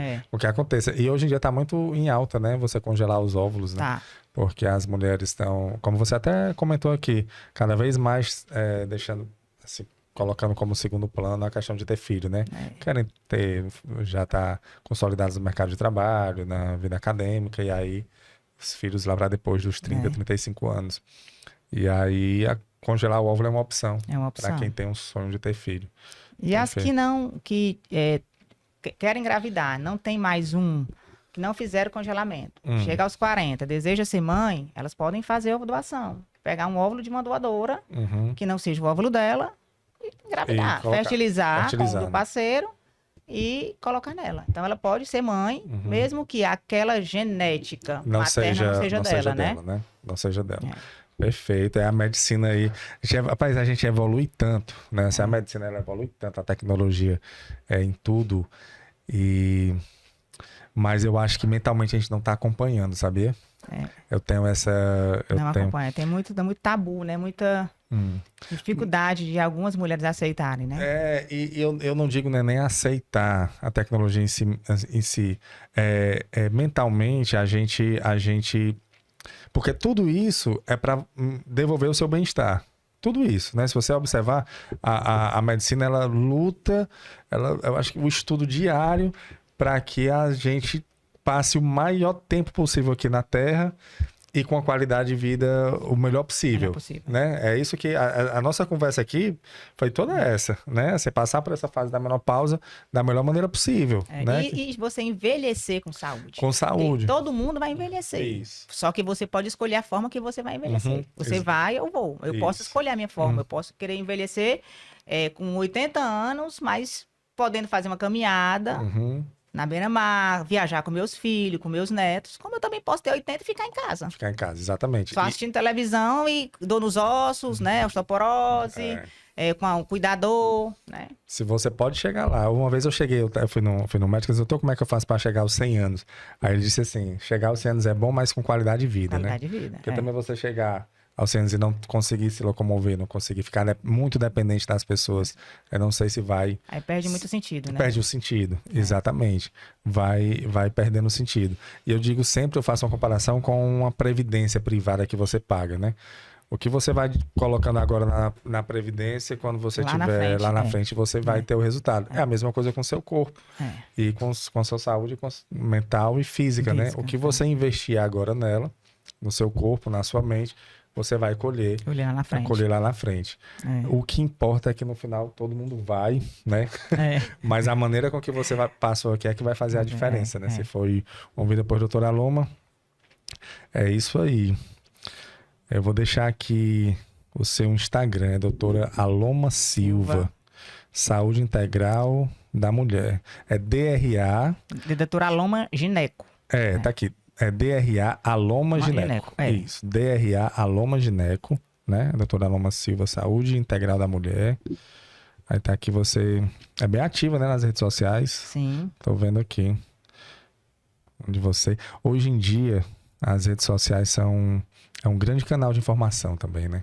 aconteça. E hoje em dia está muito em alta, né? Você congelar os óvulos, né?
Tá.
Porque as mulheres estão, como você até comentou aqui, cada vez mais deixando, assim, colocando como segundo plano a questão de ter filho, né? Querem ter, já está consolidados no mercado de trabalho, na vida acadêmica, e aí os filhos lá para depois dos 30, 35 anos. E aí, congelar o óvulo é uma opção. Para quem tem um sonho de ter filho.
E as que querem engravidar, não tem mais que não fizeram congelamento. Chega aos 40, deseja ser mãe, elas podem fazer ovulação. Pegar um óvulo de uma doadora, que não seja o óvulo dela, e engravidar. Fertilizar com o do parceiro e colocar nela. Então, ela pode ser mãe, mesmo que aquela genética materna não seja dela, né?
Não seja dela. Perfeito, é a medicina aí. Rapaz, a gente evolui tanto, né? A medicina ela evolui tanto, a tecnologia em tudo. Mas eu acho que mentalmente a gente não está acompanhando, sabia? Eu tenho essa.
Acompanha. Tem muito tabu, né? Muita dificuldade de algumas mulheres aceitarem, né?
E eu não digo nem aceitar a tecnologia em si. Mentalmente, a gente. Porque tudo isso é para devolver o seu bem-estar. Tudo isso, né? Se você observar, a medicina, ela luta, eu acho que o estudo diário para que a gente passe o maior tempo possível aqui na Terra e com a qualidade de vida o melhor possível. Né? É isso que a nossa conversa aqui foi toda essa, né? Você passar por essa fase da menopausa da melhor maneira possível. Né?
E você envelhecer com saúde.
Com saúde.
Todo mundo vai envelhecer.
Isso.
Só que você pode escolher a forma que você vai envelhecer. Você vai, eu vou. Eu posso escolher a minha forma. Eu posso querer envelhecer com 80 anos, mas podendo fazer uma caminhada, na beira-mar, viajar com meus filhos, com meus netos, como eu também posso ter 80 e ficar em casa.
Ficar em casa, exatamente.
Só assistindo televisão e dor nos ossos, né? Osteoporose, com um cuidador, né?
Se você pode chegar lá. Uma vez eu cheguei, eu fui no médico e disse, doutor, como é que eu faço para chegar aos 100 anos? Aí ele disse assim, chegar aos 100 anos é bom, mas com qualidade de vida, né?
Qualidade de vida.
Porque também você chegar aos 100 anos e não conseguir se locomover, não conseguir ficar muito dependente das pessoas, eu não sei se vai...
Aí perde muito sentido, né?
Perde o sentido, exatamente. Vai perdendo o sentido. E eu digo sempre, eu faço uma comparação com uma previdência privada que você paga, né? O que você vai colocando agora na previdência, quando você estiver lá na frente, você vai ter o resultado. É a mesma coisa com o seu corpo. E com a sua saúde mental e física, né? O que você investir agora nela, no seu corpo, na sua mente, você vai colher lá na frente. O que importa é que no final todo mundo vai, né? Mas a maneira com que você passou aqui é que vai fazer a diferença, né? Se foi ouvido por doutora Aloma, é isso aí. Eu vou deixar aqui o seu Instagram, é doutora Aloma Silva. Saúde Integral da Mulher. É DRA...
De doutora Aloma Gineco.
Tá aqui. É DRA Aloma Gineco. Isso, DRA Aloma Gineco, né? Doutora Aloma Silva, Saúde Integral da Mulher. Aí tá aqui você... É bem ativa, né? Nas redes sociais.
Sim.
Tô vendo aqui. De você. Hoje em dia, as redes sociais são... É um grande canal de informação também, né?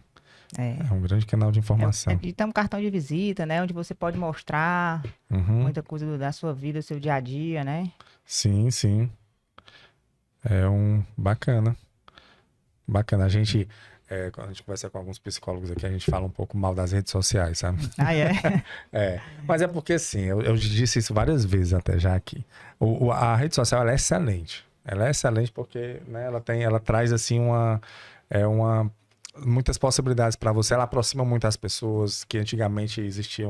É um grande canal de informação.
E tem um cartão de visita, né? Onde você pode mostrar muita coisa da sua vida, do seu dia a dia, né?
Sim, sim. Bacana. Bacana. Quando a gente conversa com alguns psicólogos aqui, a gente fala um pouco mal das redes sociais, sabe? Mas é porque, assim, eu disse isso várias vezes até já aqui. A rede social, ela é excelente. Ela é excelente porque, né, ela traz, assim, muitas possibilidades para você. Ela aproxima muito as pessoas, que antigamente existia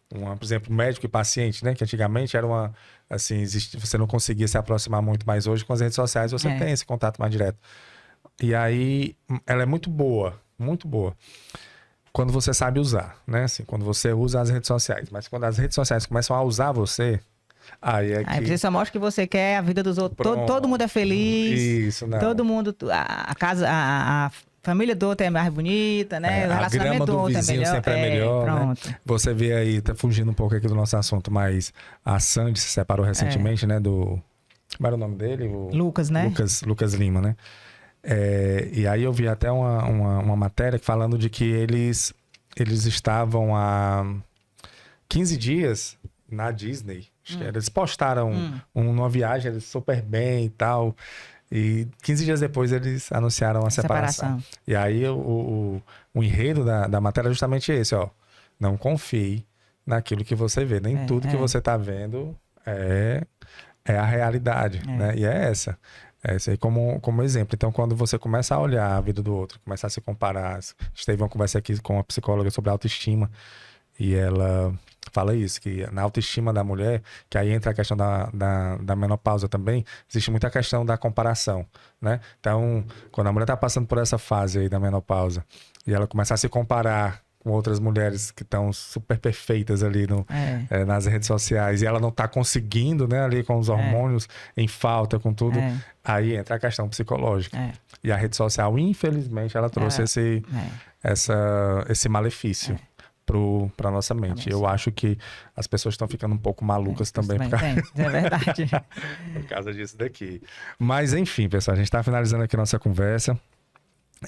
por exemplo, médico e paciente, né? Que antigamente era você não conseguia se aproximar muito, mas hoje com as redes sociais você tem esse contato mais direto. E aí, ela é muito boa, quando você sabe usar, né? Assim, quando você usa as redes sociais. Mas quando as redes sociais começam a usar você, aí
você só mostra que você quer a vida dos outros. Todo mundo é feliz.
Isso, não.
Todo mundo, a casa, a família do outro é mais bonita, né? O relacionamento do outro é melhor.
Sempre é melhor, pronto. Né? Você vê aí, tá fugindo um pouco aqui do nosso assunto, mas a Sandy se separou recentemente, né? Como era o nome dele?
Lucas, né?
Lucas Lima, né? E aí eu vi até uma matéria falando de que eles estavam há 15 dias na Disney. Acho que eles postaram uma viagem, eles super bem e tal. E 15 dias depois eles anunciaram a separação. E aí o enredo da matéria é justamente esse, ó. Não confie naquilo que você vê. Nem tudo que você tá vendo é a realidade, né? E é essa. Essa aí como exemplo. Então, quando você começa a olhar a vida do outro, começar a se comparar... A gente teve uma conversa aqui com uma psicóloga sobre autoestima. E ela fala isso, que na autoestima da mulher, que aí entra a questão da menopausa também, existe muita questão da comparação, né? Então, quando a mulher tá passando por essa fase aí da menopausa, e ela começar a se comparar com outras mulheres que estão super perfeitas ali nas redes sociais, e ela não tá conseguindo, né, ali com os hormônios em falta, com tudo, aí entra a questão psicológica. E a rede social, infelizmente, ela trouxe esse malefício para nossa mente. Eu acho que as pessoas estão ficando um pouco malucas também.
É verdade.
Por causa disso daqui. Mas, enfim, pessoal, a gente está finalizando aqui a nossa conversa.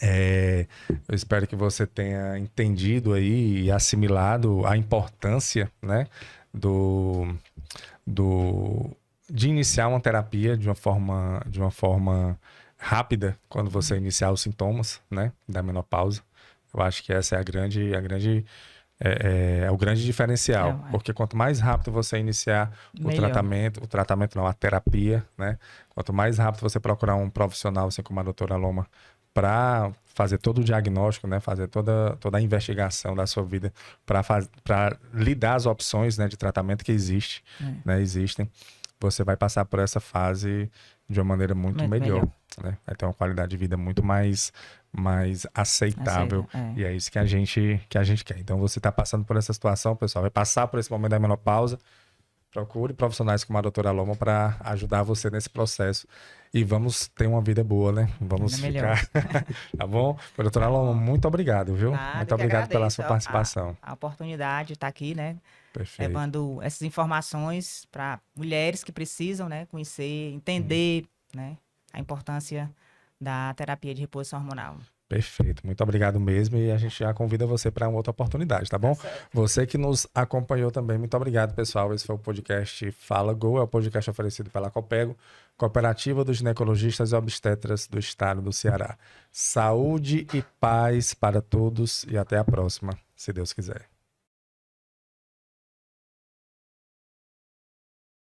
Eu espero que você tenha entendido aí e assimilado a importância, né, de iniciar uma terapia de uma forma rápida quando você iniciar os sintomas, né, da menopausa. Eu acho que essa é o grande diferencial, porque quanto mais rápido você iniciar o tratamento não, a terapia, né? Quanto mais rápido você procurar um profissional, assim como a doutora Aloma, para fazer todo o diagnóstico, né? Fazer toda a investigação da sua vida, para lhe dar as opções, né, de tratamento que né? Existem, você vai passar por essa fase de uma maneira muito melhor. Né? Vai ter uma qualidade de vida muito mais aceitável. E é isso que a gente quer. Então, você está passando por essa situação, pessoal, vai passar por esse momento da menopausa, Procure profissionais como a doutora Loma para ajudar você nesse processo. E vamos ter uma vida boa, né? Vamos ficar. Tá bom? Doutora Loma, muito obrigado, viu?
Nada,
muito obrigado pela sua participação.
A oportunidade de estar aqui, né?
Perfeito.
Levando essas informações para mulheres que precisam, né? Conhecer, entender, né? A importância da terapia de reposição hormonal.
Perfeito, muito obrigado mesmo e a gente já convida você para uma outra oportunidade, tá bom? Você que nos acompanhou também, muito obrigado, pessoal. Esse foi o podcast Fala Go, é o podcast oferecido pela Copego, Cooperativa dos Ginecologistas e Obstetras do Estado do Ceará. Saúde e paz para todos e até a próxima, se Deus quiser.